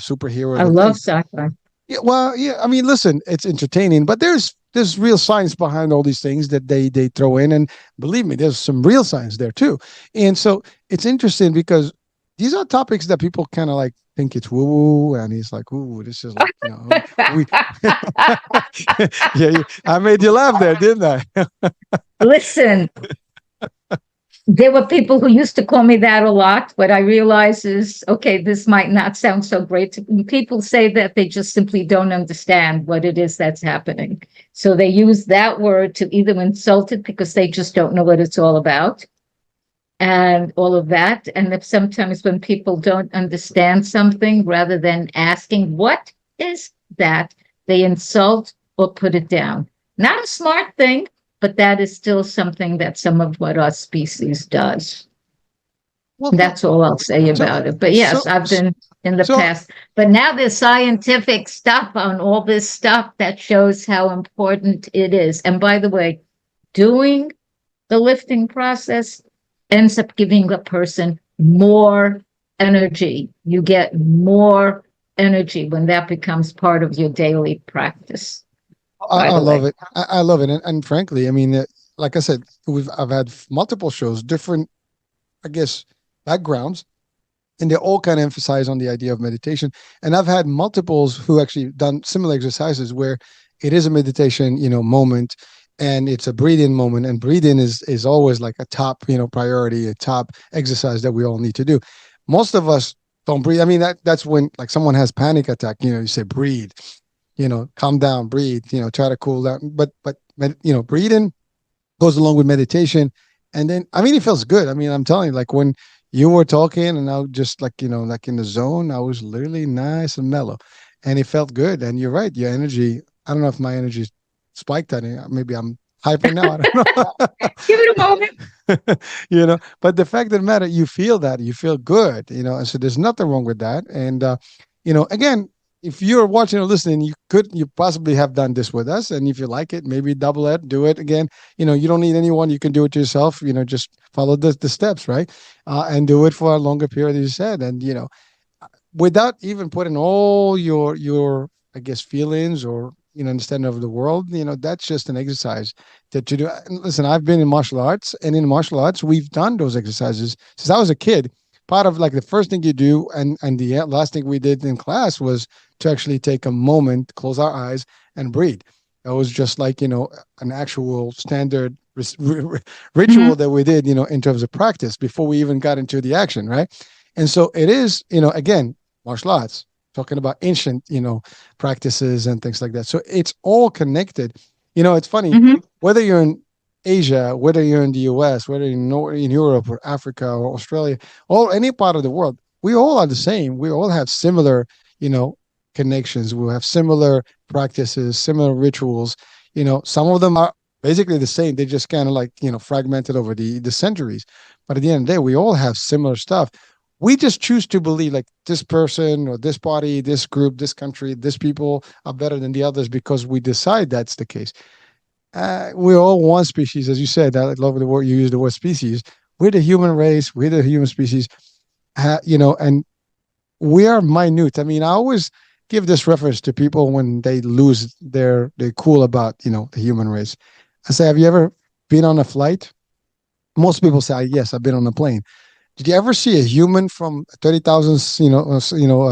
superhero, I the love things. sci-fi. Yeah, well, yeah. I mean, listen, it's entertaining, but there's real science behind all these things that they throw in, and believe me, there's some real science there too. And so it's interesting because these are topics that people kind of like think it's woo woo, and he's like, ooh, this is like we. Yeah, I made you laugh there, didn't I? Listen, there were people who used to call me that a lot. What I realize is, okay, this might not sound so great. People say that they just simply don't understand what it is that's happening. So they use that word to either insult it because they just don't know what it's all about and all of that. And if sometimes when people don't understand something, rather than asking, what is that, they insult or put it down. Not a smart thing, but that is still something that some of what our species does. Well, That's all I'll say so about it. But so yes, I've been in the so past. But now there's scientific stuff on all this stuff that shows how important it is. And by the way, doing the lifting process ends up giving the person more energy. You get more energy when that becomes part of your daily practice, by I the love way. it. I love it. And frankly, I mean, like I said, I've had multiple shows, different, I guess, backgrounds, and they all kind of emphasize on the idea of meditation. And I've had multiples who actually done similar exercises where it is a meditation, moment, and it's a breathe-in moment. And breathe-in is always like a top, priority, a top exercise that we all need to do. Most of us don't breathe. I mean, that's when like someone has panic attack. You say breathe, calm down, breathe, try to cool down. But breathing goes along with meditation. And then, I mean, it feels good. I mean, I'm telling you, like when you were talking and I was just like, like in the zone, I was literally nice and mellow and it felt good. And you're right. Your energy, I don't know if my energy spiked any, maybe I'm hyper now. I don't know. Give it a moment. But the fact of the matter, you feel that, you feel good, and so there's nothing wrong with that. And, again, if you're watching or listening, you possibly have done this with us. And if you like it, maybe double it, do it again. You don't need anyone. You can do it yourself, just follow the steps, right? And do it for a longer period, as you said. And, without even putting all your I guess feelings or understanding of the world, that's just an exercise that you do. And listen, I've been in martial arts, and in martial arts we've done those exercises since I was a kid. Part of like the first thing you do, and the last thing we did in class was to actually take a moment, close our eyes, and breathe. That was just like an actual standard ritual Mhm. that we did, in terms of practice before we even got into the action, right? And so it is, again, martial arts, talking about ancient, practices and things like that. So it's all connected. It's funny, Mhm. whether you're in Asia, whether you're in the US, whether you're in Europe or Africa or Australia, or any part of the world, we all are the same. We all have similar, you know, connections. We have similar practices, similar rituals. Some of them are basically the same. They just kind of like, fragmented over the centuries. But at the end of the day, we all have similar stuff. We just choose to believe like this person or this party, this group, this country, this people are better than the others because we decide that's the case. We're all one species, as you said. I love the word you use, the word species. We're the human race. We're the human species. And we are minute. I mean, I always give this reference to people when they lose their cool about the human race. I say, have you ever been on a flight? Most people say, yes, I've been on a plane. Did you ever see a human from 30,000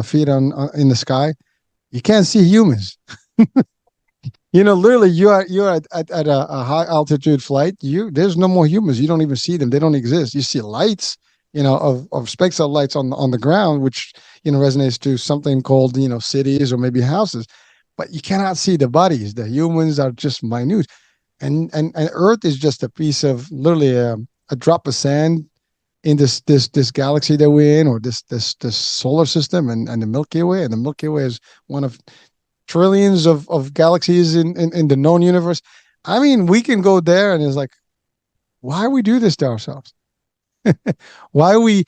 feet on in the sky? You can't see humans. Literally, you are at a high altitude flight. There's no more humans. You don't even see them. They don't exist. You see lights, of specks of lights on the ground, which resonates to something called cities or maybe houses, but you cannot see the bodies. The humans are just minute, and Earth is just a piece of literally a drop of sand in this galaxy that we're in, or this solar system, and the Milky Way. And the Milky Way is one of trillions of galaxies in the known universe. I mean, we can go there and it's like, why we do this to ourselves? Why we,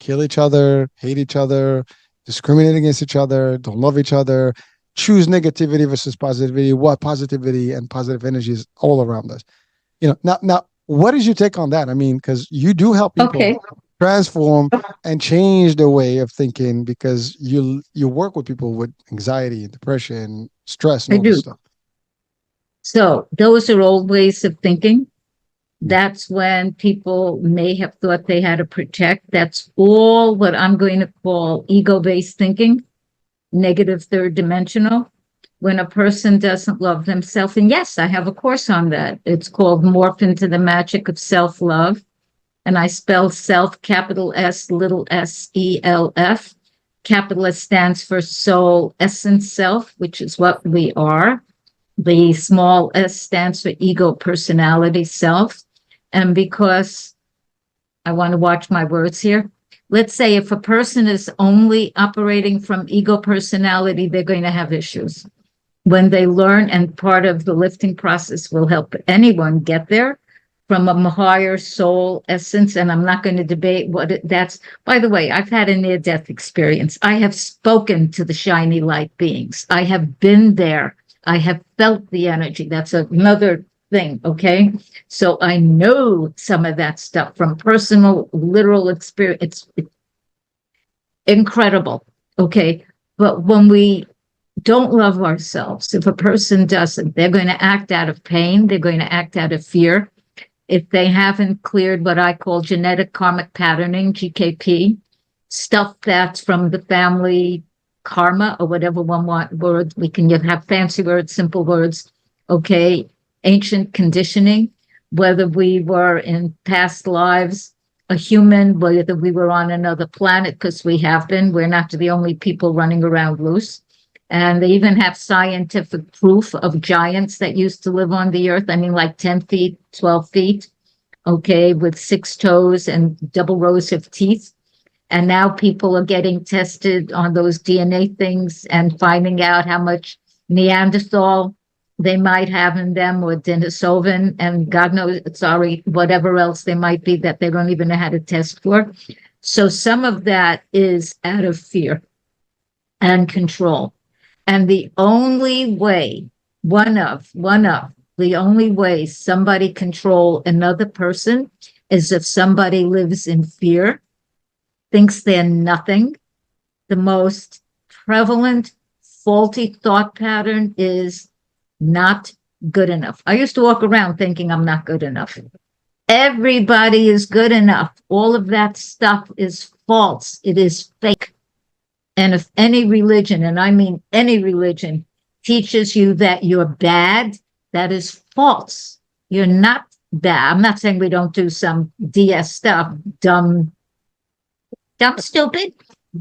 kill each other, hate each other, discriminate against each other, don't love each other, choose negativity versus positivity, what positivity and positive energy is all around us. Now, what is your take on that? I mean, because you do help people Okay, transform and change their way of thinking because you work with people with anxiety, depression, stress, and I all this do. stuff. So those are old ways of thinking. Mm. That's when people may have thought they had to protect. That's all what I'm going to call ego-based thinking, negative third dimensional. When a person doesn't love themselves, and yes, I have a course on that. It's called Morph into the Magic of Self-Love. And I spell self, capital S, little SELF. Capital S stands for soul, essence, self, which is what we are. The small s stands for ego, personality, self. And because I want to watch my words here, let's say if a person is only operating from ego personality, they're going to have issues. When they learn, and part of the lifting process will help anyone get there from a higher soul essence. And I'm not going to debate that's. By the way, I've had a near-death experience. I have spoken to the shiny light beings. I have been there. I have felt the energy. That's another thing, okay? So I know some of that stuff from personal, literal experience. It's incredible, okay? But when we don't love ourselves, if a person doesn't, they're going to act out of pain, they're going to act out of fear. If they haven't cleared what I call genetic karmic patterning, GKP, stuff that's from the family karma or whatever one want words, we can have fancy words, simple words, okay, ancient conditioning, whether we were in past lives a human, whether we were on another planet, because we have been, we're not the only people running around loose. And they even have scientific proof of giants that used to live on the earth. I mean, like 10 feet, 12 feet, okay, with 6 toes and double rows of teeth. And now people are getting tested on those DNA things and finding out how much Neanderthal they might have in them, or Denisovan, and God knows, sorry, whatever else they might be that they don't even know how to test for. So some of that is out of fear and control. And the only way, one of the only way somebody control another person is if somebody lives in fear, thinks they're nothing. The most prevalent faulty thought pattern is not good enough. I used to walk around thinking I'm not good enough. Everybody is good enough. All of that stuff is false. It is fake. And if any religion, and I mean any religion, teaches you that you're bad, that is false. You're not bad. I'm not saying we don't do some DS stuff, dumb, stupid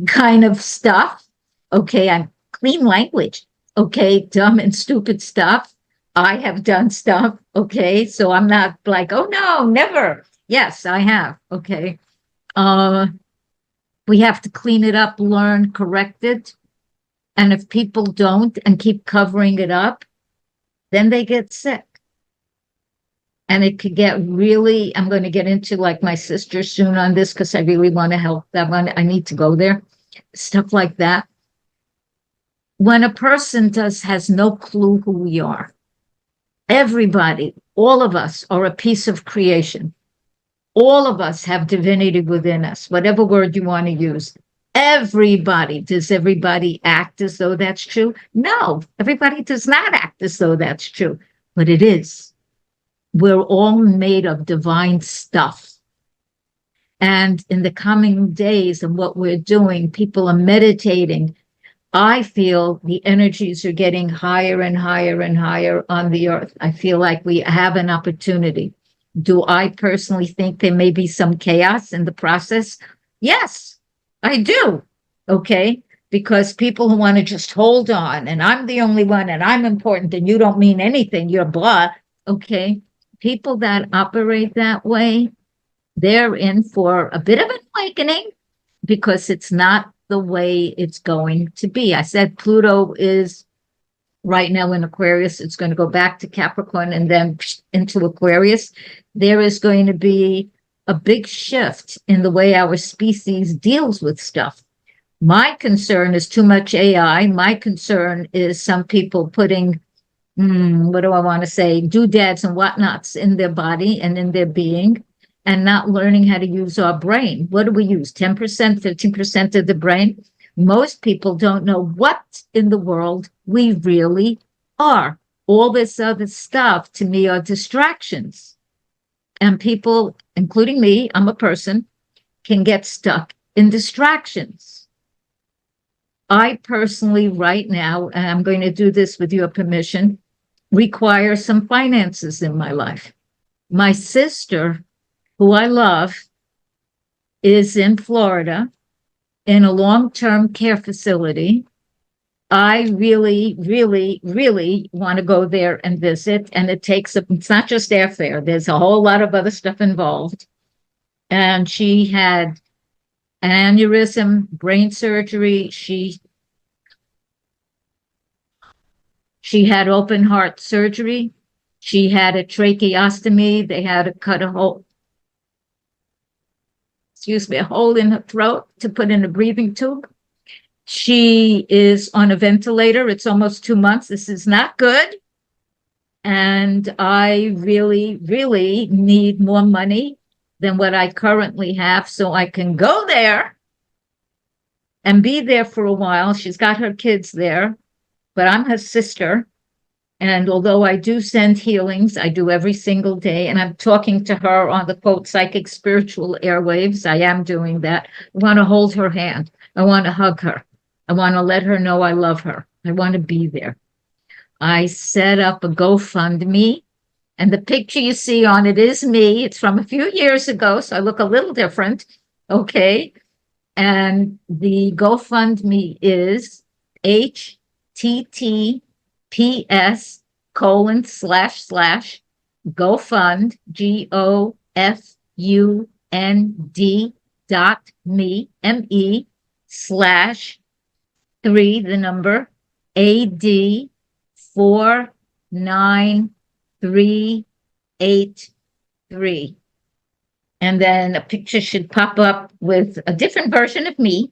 kind of stuff. Okay, I'm clean language. Okay, dumb and stupid stuff. I have done stuff. Okay, so I'm not like, oh no, never. Yes, I have. Okay. We have to clean it up, learn, correct it. And if people don't and keep covering it up, then they get sick. And it could get really, I'm going to get into like my sister soon on this because I really want to help that one. I need to go there. Stuff like that. When a person has no clue who we are, everybody, all of us are a piece of creation. All of us have divinity within us, whatever word you want to use. Everybody, does everybody act as though that's true? No, everybody does not act as though that's true, but it is. We're all made of divine stuff. And in the coming days and what we're doing, people are meditating. I feel the energies are getting higher and higher and higher on the earth. I feel like we have an opportunity. Do I personally think there may be some chaos in the process? Yes, I do. Okay. Because people who want to just hold on and I'm the only one and I'm important and you don't mean anything, you're blah. Okay. People that operate that way, they're in for a bit of an awakening because it's not the way it's going to be. I said Pluto is right now in Aquarius. It's going to go back to Capricorn and then into Aquarius. There is going to be a big shift in the way our species deals with stuff. My concern is too much AI. My concern is some people putting, what do I want to say, doodads and whatnots in their body and in their being and not learning how to use our brain. What do we use? 10%, 15% of the brain? Most people don't know what in the world we really are. All this other stuff to me are distractions. And people, including me, I'm a person, can get stuck in distractions. I personally, right now, and I'm going to do this with your permission, require some finances in my life. My sister, who I love, is in Florida in a long-term care facility. I really, really, really want to go there and visit. And it's not just airfare. There's a whole lot of other stuff involved. And she had an aneurysm, brain surgery. She had open heart surgery. She had a tracheostomy. They had to cut a hole in her throat to put in a breathing tube. She is on a ventilator. It's almost 2 months. This is not good. And I really, really need more money than what I currently have so I can go there and be there for a while. She's got her kids there, but I'm her sister. And although I do send healings, I do every single day, and I'm talking to her on the quote psychic spiritual airwaves. I am doing that. I want to hold her hand. I want to hug her. I want to let her know I love her. I want to be there. I set up a GoFundMe, and the picture you see on it is me. It's from a few years ago, so I look a little different. Okay. And the GoFundMe is https:// GoFund, GoFund.me/3, the number, AD 49383. And then a picture should pop up with a different version of me,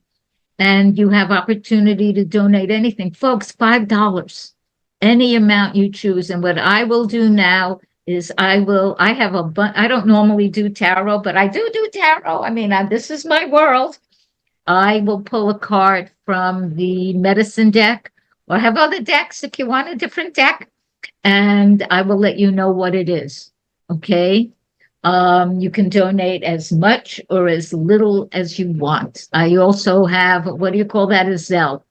and you have opportunity to donate anything. Folks, $5, any amount you choose. And what I will do now is I don't normally do tarot, but I do tarot. I mean, this is my world. I will pull a card from the medicine deck, or have other decks if you want a different deck, and I will let you know what it is. Okay. You can donate as much or as little as you want. I also have, what do you call that, a Zelle.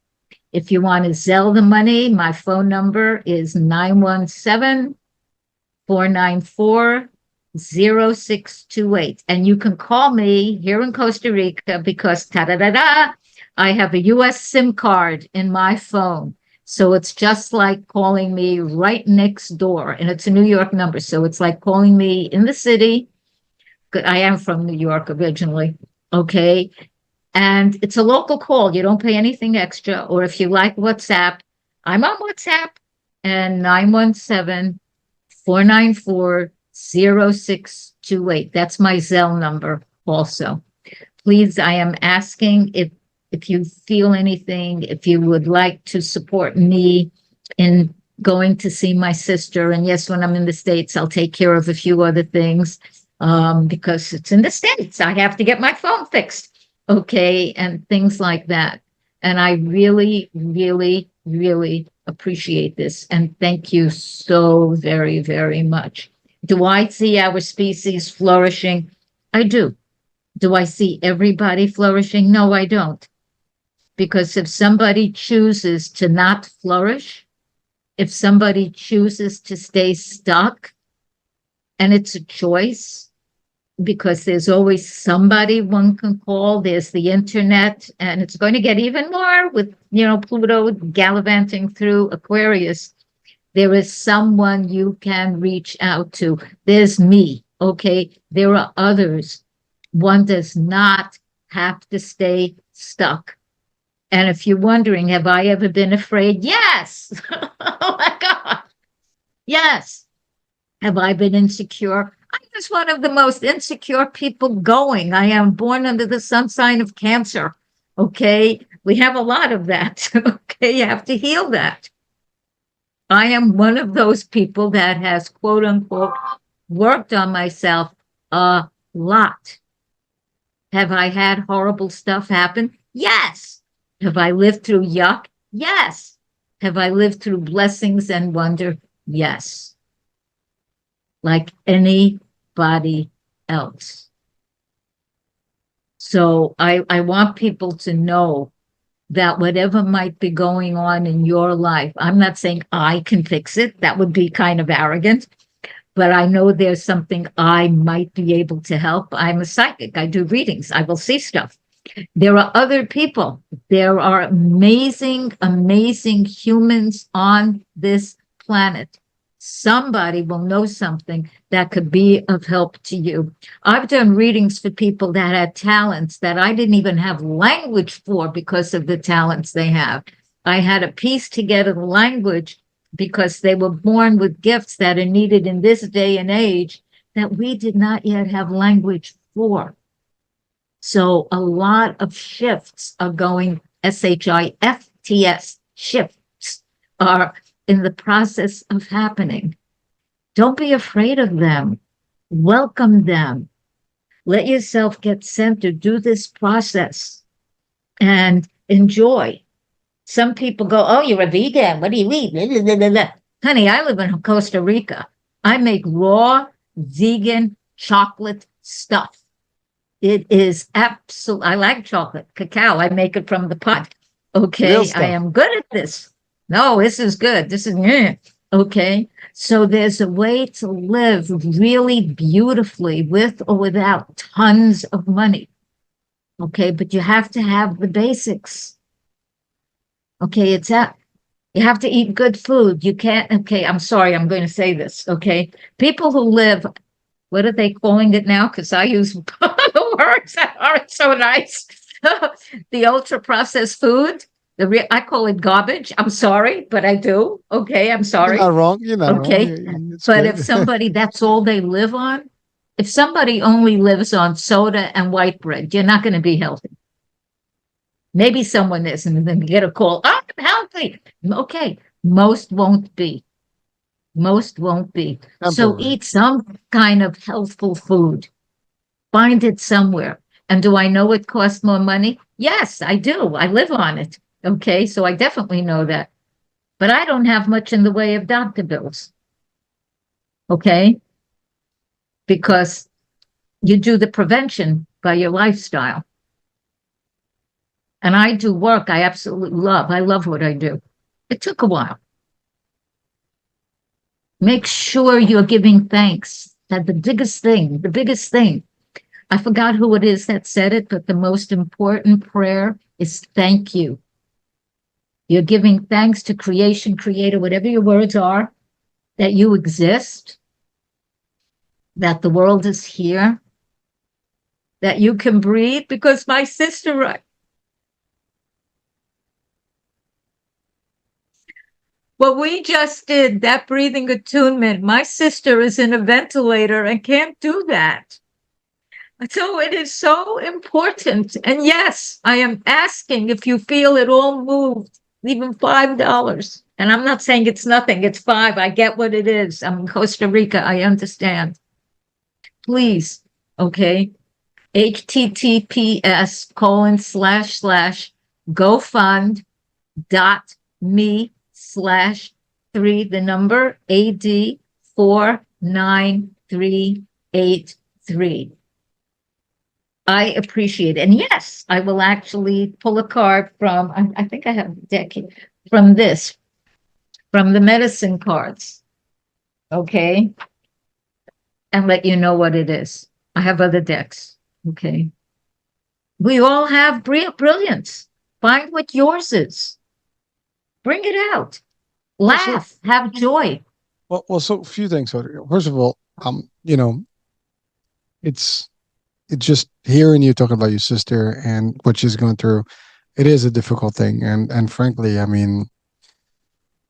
If you want to Zelle the money, my phone number is 917-494-0628. And you can call me here in Costa Rica because I have a US SIM card in my phone. So it's just like calling me right next door, and it's a New York number. So it's like calling me in the city. I am from New York originally. Okay. And it's a local call. You don't pay anything extra. Or if you like WhatsApp, I'm on WhatsApp, and 917-494-0628. That's my Zelle number also. Please, I am asking if you feel anything, if you would like to support me in going to see my sister. And yes, when I'm in the States, I'll take care of a few other things because it's in the States. I have to get my phone fixed. Okay. And things like that. And I really, really, really appreciate this. And thank you so very, very much. Do I see our species flourishing? I do. Do I see everybody flourishing? No, I don't. Because if somebody chooses to not flourish, if somebody chooses to stay stuck, and it's a choice, because there's always somebody one can call, there's the internet, and it's going to get even more with, Pluto gallivanting through Aquarius. There is someone you can reach out to. There's me, okay? There are others. One does not have to stay stuck. And if you're wondering, have I ever been afraid? Yes. Oh my God. Yes. Have I been insecure? I was one of the most insecure people going. I am born under the sun sign of Cancer. Okay. We have a lot of that. Okay. You have to heal that. I am one of those people that has, quote unquote, worked on myself a lot. Have I had horrible stuff happen? Yes. Have I lived through yuck? Yes. Have I lived through blessings and wonder? Yes. Like anybody else. So I want people to know that whatever might be going on in your life, I'm not saying I can fix it. That would be kind of arrogant. But I know there's something I might be able to help. I'm a psychic. I do readings. I will see stuff. There are other people. There are amazing, amazing humans on this planet. Somebody will know something that could be of help to you. I've done readings for people that had talents that I didn't even have language for because of the talents they have. I had to piece together the language because they were born with gifts that are needed in this day and age that we did not yet have language for. So a lot of shifts are going, SHIFTS, shifts are in the process of happening. Don't be afraid of them. Welcome them. Let yourself get centered. Do this process and enjoy. Some people go, "Oh, you're a vegan. What do you eat?" Blah, blah, blah, blah. Honey, I live in Costa Rica. I make raw vegan chocolate stuff. It is absolute. I like chocolate, cacao. I make it from the pot. Real Okay, I stuff. am good at this. No, this is good. This is okay. So there's a way to live really beautifully with or without tons of money. Okay, but you have to have the basics. Okay, it's that you have to eat good food. You can't, okay, I'm sorry, I'm going to say this. Okay, people who live, what are they calling it now? Because I use the words that aren't so nice. The ultra processed food. I call it garbage. I'm sorry, but I do. Okay, I'm You're sorry. not wrong. You're not wrong. Okay. It's But good. if somebody, that's all they live on, if somebody only lives on soda and white bread, you're not going to be healthy. Maybe someone is, and then you get a call, "Oh, I'm healthy." Okay. Most won't be. Most won't be. So Temporary. eat some kind of healthful food. Find it somewhere. And do I know it costs more money? Yes, I do. I live on it. Okay. So I definitely know that. But I don't have much in the way of doctor bills. Okay. Because you do the prevention by your lifestyle. And I do work I absolutely love. I love what I do. It took a while. Make sure you're giving thanks. That the biggest thing. I forgot who it is that said it, but the most important prayer is thank you. You're giving thanks to creation, creator, whatever your words are, that you exist, that the world is here, that you can breathe, because my sister, what we just did, that breathing attunement, my sister is in a ventilator and can't do that. So it is so important. And yes, I am asking if you feel it all moved, even $5. And I'm not saying it's nothing, it's five. I get what it is. I'm in Costa Rica. I understand. Please, okay. https://gofund.me/3, the number AD 49383. I appreciate it. And yes, I will actually pull a card from, I think I have a deck here, from this, from the medicine cards. Okay. And let you know what it is. I have other decks. Okay. We all have brilliance. Find what yours is. Bring it out. Well, so Laugh. Have joy. so a few things. Audrey. First of all, it's it's just hearing you talking about your sister and what she's going through. It is a difficult thing, and frankly, I mean,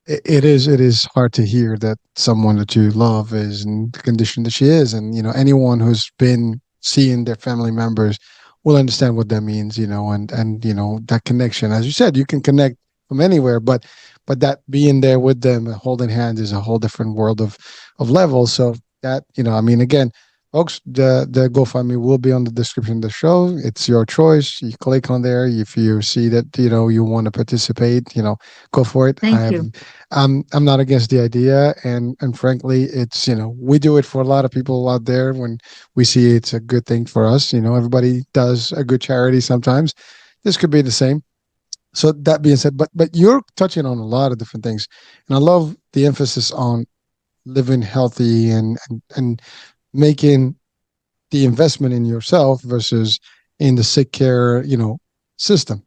it is hard to hear that someone that you love is in the condition that she is, and anyone who's been seeing their family members will understand what that means, and that connection. As you said, you can connect from anywhere, but that being there with them, holding hands, is a whole different world of levels. So that I mean, again, folks, the GoFundMe will be on the description of the show. It's your choice. You click on there if you see that you want to participate. Go for it. Thank you. I'm not against the idea, and frankly, it's we do it for a lot of people out there. When we see it's a good thing for us, everybody does a good charity sometimes. This could be the same. So that being said, but you're touching on a lot of different things, and I love the emphasis on living healthy and making the investment in yourself versus in the sick care system,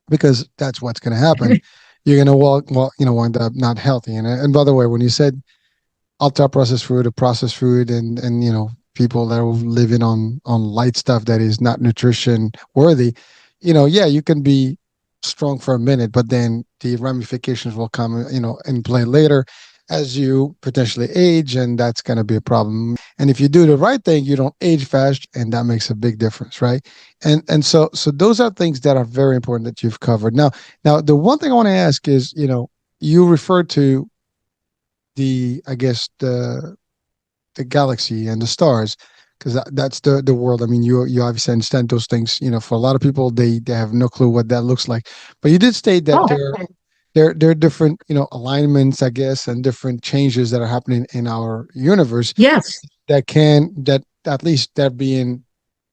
because that's what's going to happen. You're going to wind up not healthy. And by the way, when you said ultra processed food or processed food, and people that are living on light stuff that is not nutrition worthy, yeah, you can be strong for a minute, but then the ramifications will come in play later as you potentially age, and that's going to be a problem. And if you do the right thing, you don't age fast, and that makes a big difference, right? And so those are things that are very important that you've covered. Now the one thing I want to ask is, you referred to the, I guess, the the galaxy and the stars, because that's the world. I mean, you obviously understand those things. For a lot of people, they have no clue what that looks like. But you did state that Oh, there are different alignments, I guess, and different changes that are happening in our universe yes, that at least they're being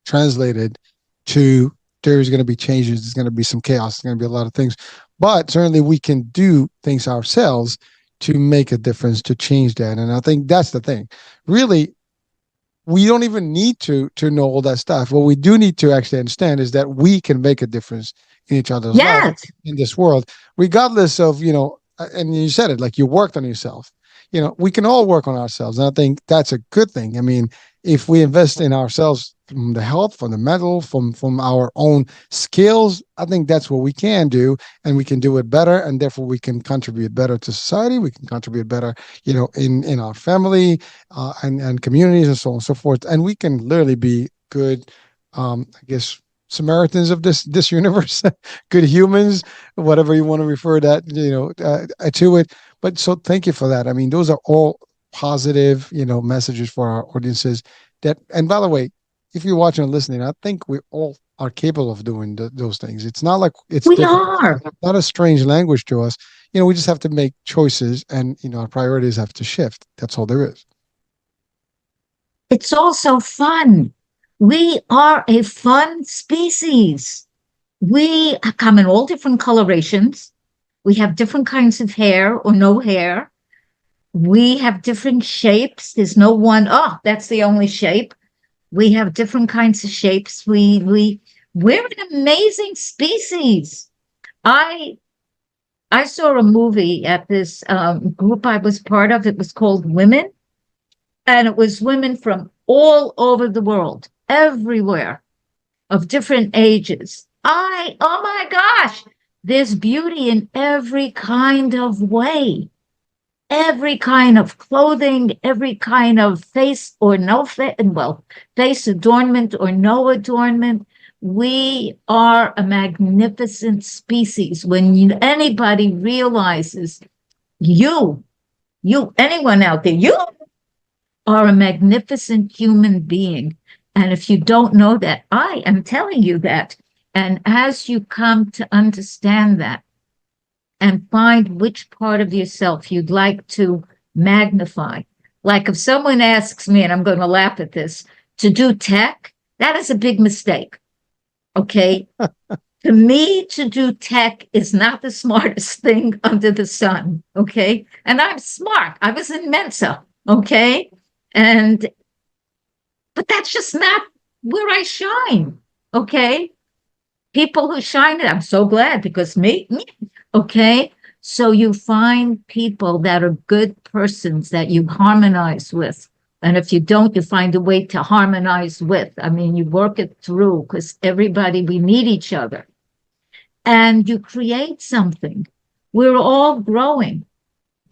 translated to there's going to be changes, there's going to be some chaos, there's going to be a lot of things, but certainly we can do things ourselves to make a difference, to change that. And I think that's the thing. Really, we don't even need to know all that stuff. What we do need to actually understand is that we can make a difference in each other's lives yes. in this world, regardless of and you said it, like you worked on yourself. We can all work on ourselves, and I think that's a good thing. I mean, if we invest in ourselves, from the health, from the mental, from our own skills, I think that's what we can do, and we can do it better, and therefore we can contribute better to society. We can contribute better, in our family, and communities, and so on and so forth. And we can literally be good, I guess, Samaritans of this universe, good humans, whatever you want to refer that to it. But so thank you for that. I mean, those are all positive, messages for our audiences. And by the way, if you're watching and listening, I think we all are capable of doing those things. It's not like it's We difficult. are. It's not a strange language to us. We just have to make choices, and our priorities have to shift. That's all there is. It's also fun. We are a fun species. We come in all different colorations. We have different kinds of hair or no hair. We have different shapes. There's no one, oh, that's the only shape. We have different kinds of shapes. We're an amazing species. I I saw a movie at this group I was part of. It was called Women, and it was women from all over the world, everywhere, of different ages. Oh my gosh, there's beauty in every kind of way, every kind of clothing, every kind of face or no face, well, face adornment or no adornment. We are a magnificent species. When anybody realizes you, anyone out there, you are a magnificent human being. And if you don't know that, I am telling you that. And as you come to understand that and find which part of yourself you'd like to magnify, like if someone asks me, and I'm going to laugh at this, to do tech, that is a big mistake. Okay. To me, to do tech is not the smartest thing under the sun. Okay. And I'm smart. I was in Mensa. Okay. But that's just not where I shine. Okay. People who shine, I'm so glad because me. Okay. So you find people that are good persons that you harmonize with. And if you don't, you find a way to harmonize with. I mean, you work it through because everybody, we need each other. And you create something. We're all growing.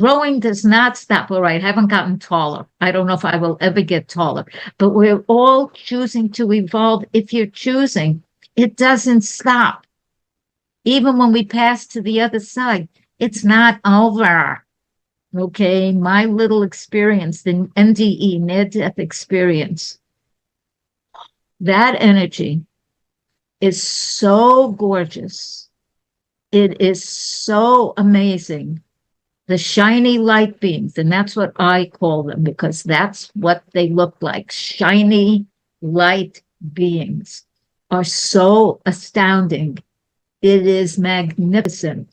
Growing does not stop. All right, I haven't gotten taller. I don't know if I will ever get taller, but we're all choosing to evolve. If you're choosing, it doesn't stop. Even when we pass to the other side, it's not over. Okay, my little experience, the NDE, near-death experience, that energy is so gorgeous. It is so amazing. The shiny light beams, and that's what I call them because that's what they look like. Shiny light beings are so astounding. It is magnificent.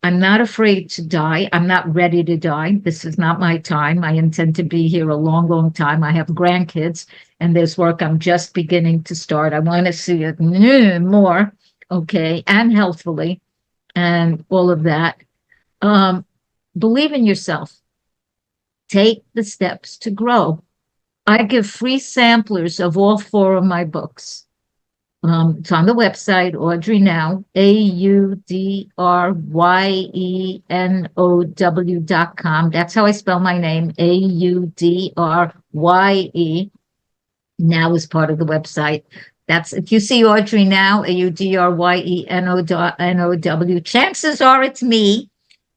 I'm not afraid to die. I'm not ready to die. This is not my time. I intend to be here a long, long time. I have grandkids, and there's work I'm just beginning to start. I want to see it more, okay, and healthfully, and all of that. Believe in yourself. Take the steps to grow. I give free samplers of all 4 of my books. It's on the website, Audrye Now, AudryeNow.com. That's how I spell my name, AUDRYE. Now is part of the website. That's if you see Audrye Now, AudryeNow, chances are it's me.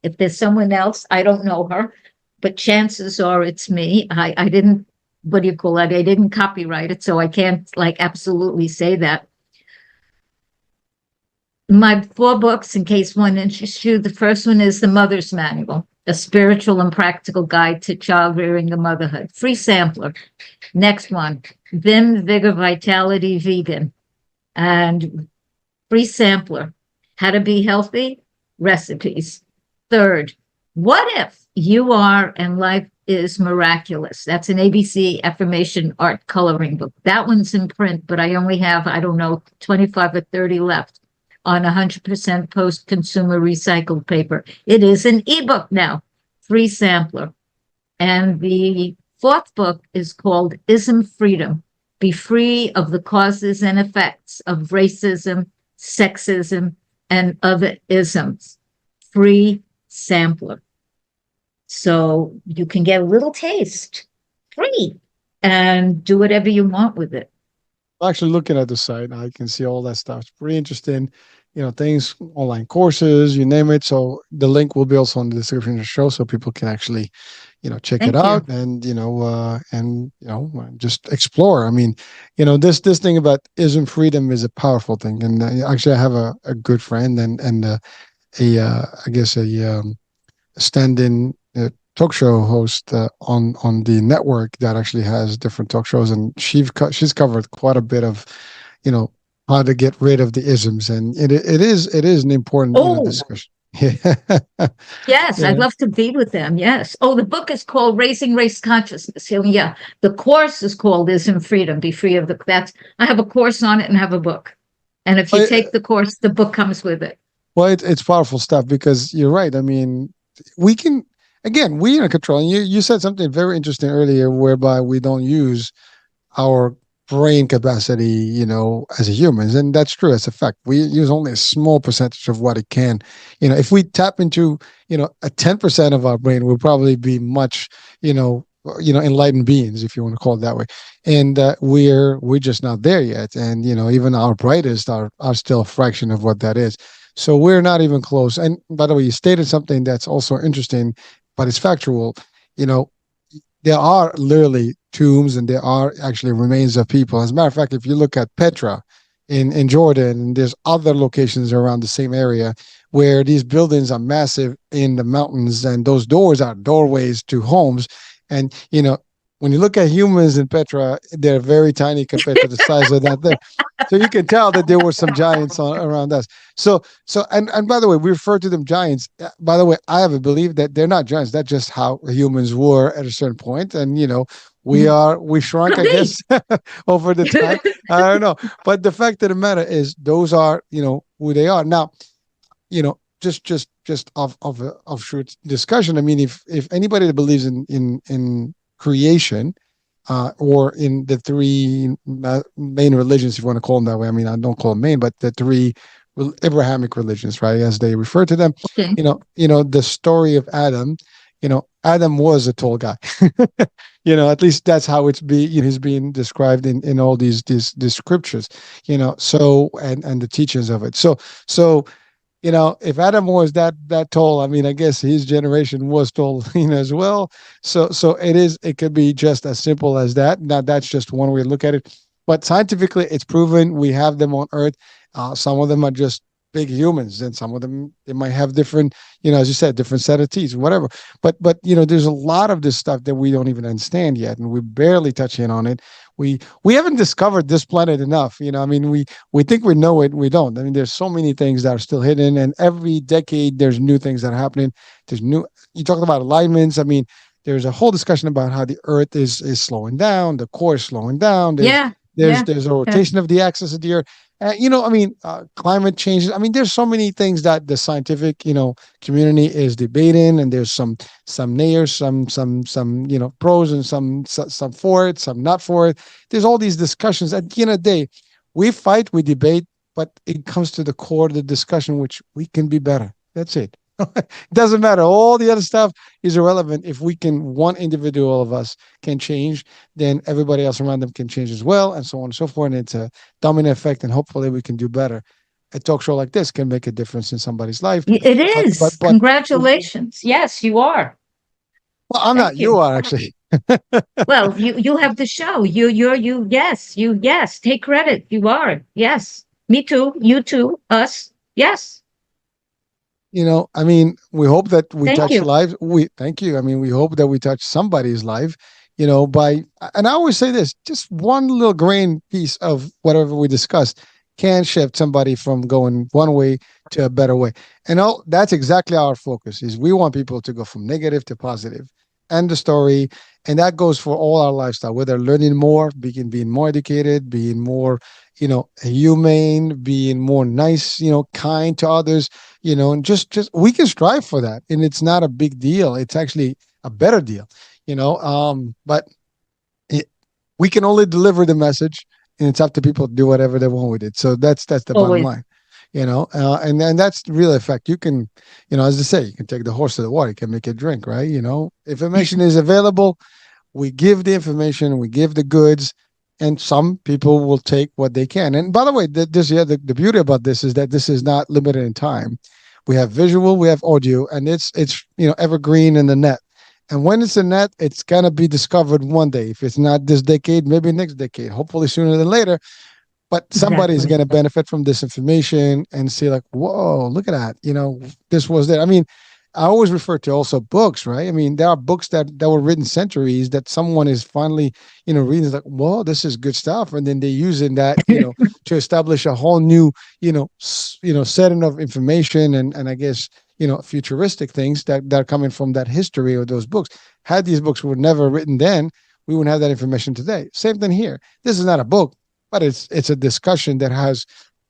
If there's someone else, I don't know her, but chances are it's me. I didn't what do you call it? I didn't copyright it, so I can't like absolutely say that. My four books, in case one interests you, the first one is The Mother's Manual, a spiritual and practical guide to child rearing and motherhood. Free sampler. Next one, Vim Vigor Vitality Vegan, and free sampler. How to be healthy, recipes. Third, what if you are and life is miraculous? That's an ABC affirmation art coloring book. That one's in print, but I only have, I don't know, 25 or 30 left on 100% post-consumer recycled paper. It is an ebook now, free sampler. And the fourth book is called Ism Freedom. Be free of the causes and effects of racism, sexism, and other isms. Free sampler. So you can get a little taste free and do whatever you want with it. Actually looking at the site, I can see all that stuff. It's pretty interesting. Things, online courses, you name it. So the link will be also in the description of the show, so people can actually, check it Thank you. out and just explore. I mean, this thing about ism freedom is a powerful thing. And actually, I have a good friend and I guess a stand-in talk show host on the network that actually has different talk shows, and she's covered quite a bit of how to get rid of the isms, and it is an important Oh, discussion. Yeah. yes, I'd Yeah. love to be with them. Yes. Oh, the book is called Raising Race Consciousness. Yeah. The course is called Ism Freedom. Be free of the that's I have a course on it and have a book. And if you Well, take the course, the book comes with it. it's powerful stuff because you're right. I mean, we can again we are in control. And you said something very interesting earlier, whereby we don't use our brain capacity, as a humans. And that's true. That's a fact. We use only a small percentage of what it can. If we tap into, a 10% of our brain, we'll probably be much, enlightened beings, if you want to call it that way. And we're just not there yet. And, even our brightest are still a fraction of what that is. So we're not even close. And by the way, you stated something that's also interesting, but it's factual. You know, there are literally tombs and there are actually remains of people. As a matter of fact, if you look at Petra in Jordan, and there's other locations around the same area where these buildings are massive in the mountains, and those doors are doorways to homes. And when you look at humans in Petra, they're very tiny compared to the size of that there. So you can tell that there were some giants around us. And by the way, we refer to them giants. By the way, I have a belief that they're not giants. That's just how humans were at a certain point. And we shrunk, Could I be. guess, over the time. I don't know. But the fact of the matter is those are, who they are. Now, just of short discussion. I mean, if anybody that believes in creation, or in the three main religions, if you want to call them that way. I mean, I don't call them main, but the three Abrahamic religions, right, as they refer to them. Okay. The story of Adam. Adam was a tall guy. At least that's how he's being described in all these scriptures. So and the teachings of it. So if Adam was that tall, I mean, I guess his generation was tall, as well. So it could be just as simple as that. Now that's just one way to look at it. But scientifically, it's proven we have them on Earth. Some of them are just big humans, and some of them they might have different, as you said, different set of teeth, whatever. But there's a lot of this stuff that we don't even understand yet, and we're barely touching on it. We haven't discovered this planet enough. I mean, we think we know it, we don't. I mean, there's so many things that are still hidden, and every decade there's new things that are happening. You talked about alignments. I mean, there's a whole discussion about how the Earth is slowing down, the core is slowing down. There's Yeah. there's Yeah. there's a Yeah. rotation of the axis of the Earth. I mean, climate changes. I mean, there's so many things that the scientific, community is debating, and there's some nayers, some pros, and some for it, some not for it. There's all these discussions. At the end of the day, we fight, we debate, but it comes to the core of the discussion, which we can be better. That's it. It doesn't matter. All the other stuff is irrelevant. If one individual of us can change, then everybody else around them can change as well, and so on and so forth. And it's a domino effect, and hopefully we can do better. A talk show like this can make a difference in somebody's life. It But is. well, Congratulations. Yes, you are. I'm not. Thank You you. are actually. Well, you have the show. You yes, yes, take credit. You are. Yes. Me too. You too. Us. Yes. I mean, we hope that we Thank touch you. lives. We thank you. I mean, we hope that we touch somebody's life, by, and I always say this, just one little grain piece of whatever we discussed can shift somebody from going one way to a better way. And all that's exactly our focus is we want people to go from negative to positive. End the story. And that goes for all our lifestyle, whether learning more, being more educated, being more, humane, being more nice, kind to others, and just we can strive for that, and it's not a big deal. It's actually a better deal, but it, we can only deliver the message, and it's up to people to do whatever they want with it. So that's the bottom Always. line, and that's the real effect. You can, as they say, you can take the horse to the water, you can make it drink, right? Information is available. We give the information, we give the goods, and some people will take what they can. And by the way, the beauty about this is that this is not limited in time. We have visual, we have audio, and it's evergreen in the net. And when it's a net, it's gonna be discovered one day. If it's not this decade, maybe next decade. Hopefully sooner than later. But somebody's Exactly. going to benefit from this information and see like, whoa, look at that. This was there. I mean, I always refer to also books, right? I mean, there are books that were written centuries that someone is finally, reading like, whoa, this is good stuff. And then they using that, to establish a whole new, setting of information and I guess, futuristic things that are coming from that history of those books. Had these books were never written then, we wouldn't have that information today. Same thing here. This is not a book, but it's a discussion that has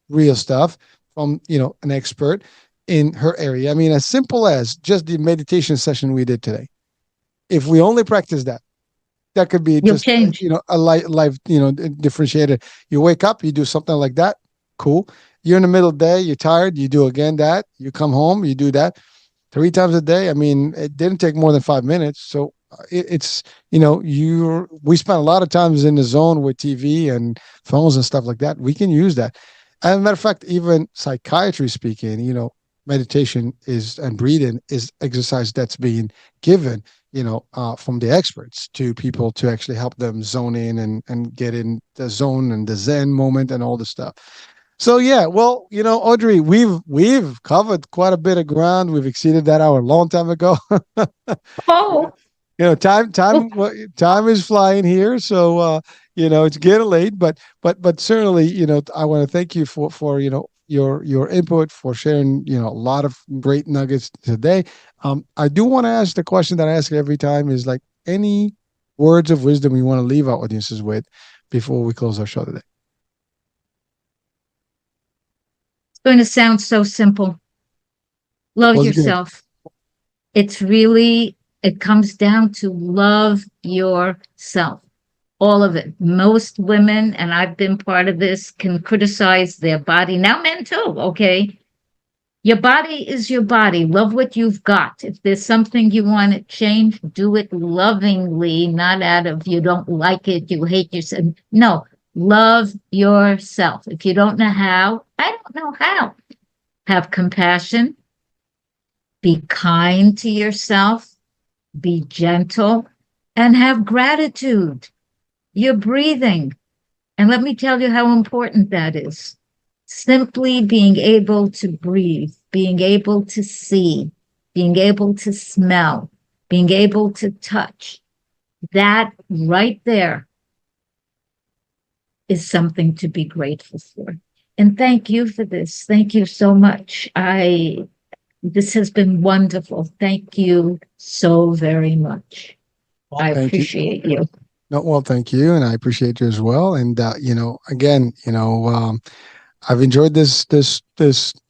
real stuff from an expert in her area. I mean, as simple as just the meditation session we did today. If we only practice that, that could be You'll just change. a life differentiated. You wake up, you do something like that, cool. You're in the middle of the day, you're tired, you do again that. You come home, you do that 3 times a day. I mean, it didn't take more than 5 minutes. So it's you we spend a lot of times in the zone with TV and phones and stuff like that. We can use that. As a matter of fact, even psychiatry speaking, meditation is and breathing is exercise that's being given, from the experts to people to actually help them zone in and get in the zone and the Zen moment and all the stuff. So yeah, well, Audrey, we've covered quite a bit of ground. We've exceeded that hour a long time ago. Oh, Time is flying here, so it's getting late. But certainly, I want to thank you for your input, for sharing a lot of great nuggets today. I do want to ask the question that I ask every time is like any words of wisdom you want to leave our audiences with before we close our show today. it's going to sound so simple. Love Was good. yourself. It comes down to love yourself. All of it. Most women, and I've been part of this, can criticize their body. Now, men too, okay? Your body is your body. Love what you've got. If there's something you want to change, do it lovingly, not out of you don't like it, you hate yourself. No, love yourself. If you don't know how, I don't know how. Have compassion, be kind to yourself, be gentle, and have gratitude. You're breathing. And let me tell you how important that is. Simply being able to breathe, being able to see, being able to smell, being able to touch. That right there is something to be grateful for. And thank you for this. Thank you so much. This has been wonderful. Thank you so very much. Well, I thank you. appreciate you. No, well, thank you, and I appreciate you as well. And again, I've enjoyed this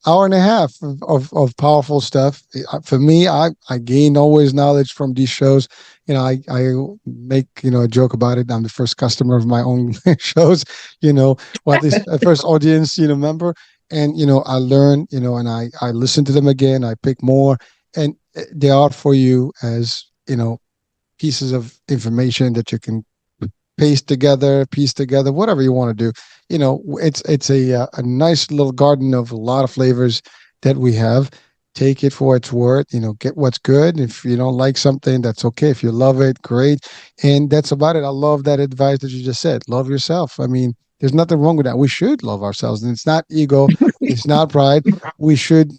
hour and a half of powerful stuff. For me, I gain always knowledge from these shows. I make a joke about it. I'm the first customer of my own shows. Well, at least first audience member, and I learn. And I listen to them again. I pick more, and they are for you as pieces of information that you can piece together, whatever you want to do. It's a nice little garden of a lot of flavors that we have. take it for what it's worth. Get what's good. If you don't like something, that's okay. If you love it, great. And that's about it. I love that advice that you just said. Love yourself. I mean, there's nothing wrong with that. We should love ourselves, and it's not ego, it's not pride. We should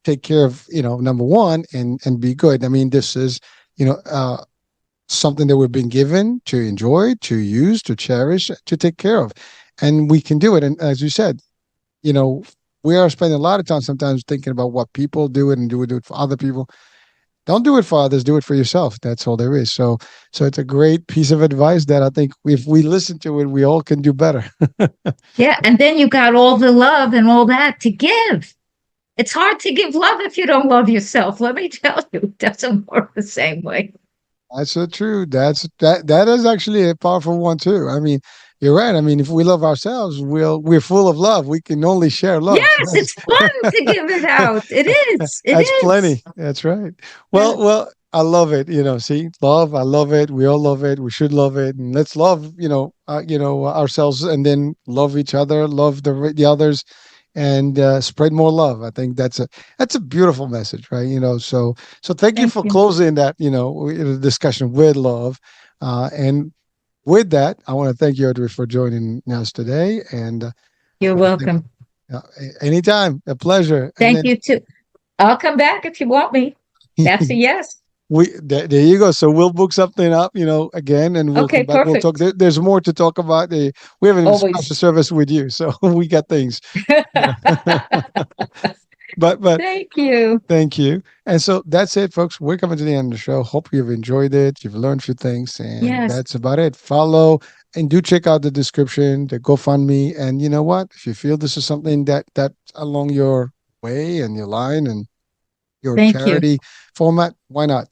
take care of, number one, and be good. I mean, this is, you know, uh, something that we've been given to enjoy, to use, to cherish, to take care of, and we can do it. And as you said, you know, we are spending a lot of time sometimes thinking about what people do it and do it for other people. Don't do it for others, do it for yourself. That's all there is. So it's a great piece of advice that I think if we listen to it, we all can do better. Yeah, and then you got all the love and all that to give. It's hard to give love if you don't love yourself. Let me tell you, it doesn't work the same way. That's so true. That is actually a powerful one too. I mean, you're right. I mean, if we love ourselves, we're full of love. We can only share love. So Yes, it's fun to give it out. It is. It that's is. plenty. That's right. Yeah. Well, I love it. See, love. I love it. We all love it. We should love it, and let's love, ourselves, and then love each other, love the others, and spread more love. I think that's a beautiful message, right? So thank you Thank for you. closing that, discussion with love, and with that, I want to thank you, Audrey, for joining us today, and You're I think, welcome. anytime, a pleasure, and Thank then. you too. I'll come back if you want me. That's a yes. There you go. So we'll book something up, again, and we'll Okay, come back. We'll talk. perfect. There's more to talk about. We haven't even scratched the Always. surface with you, so we got things. But Thank you. thank you. And so that's it, folks. We're coming to the end of the show. Hope you've enjoyed it. You've learned a few things, and Yes. that's about it. Follow and do check out the description, the GoFundMe, and you know what? If you feel this is something that along your way and your line and your Thank you. charity format, why not?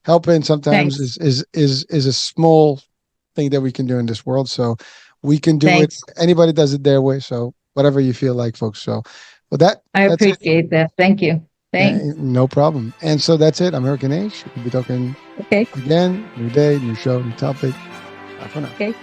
Helping sometimes Thanks. is a small thing that we can do in this world. So we can do it. Thanks. Anybody does it their way. So whatever you feel like, folks. So well, I that's it. appreciate that. Thank you. Yeah, Thanks. no problem. And so that's it. American Age. We'll be talking Okay. again. New day, new show, new topic. Bye for now. Okay.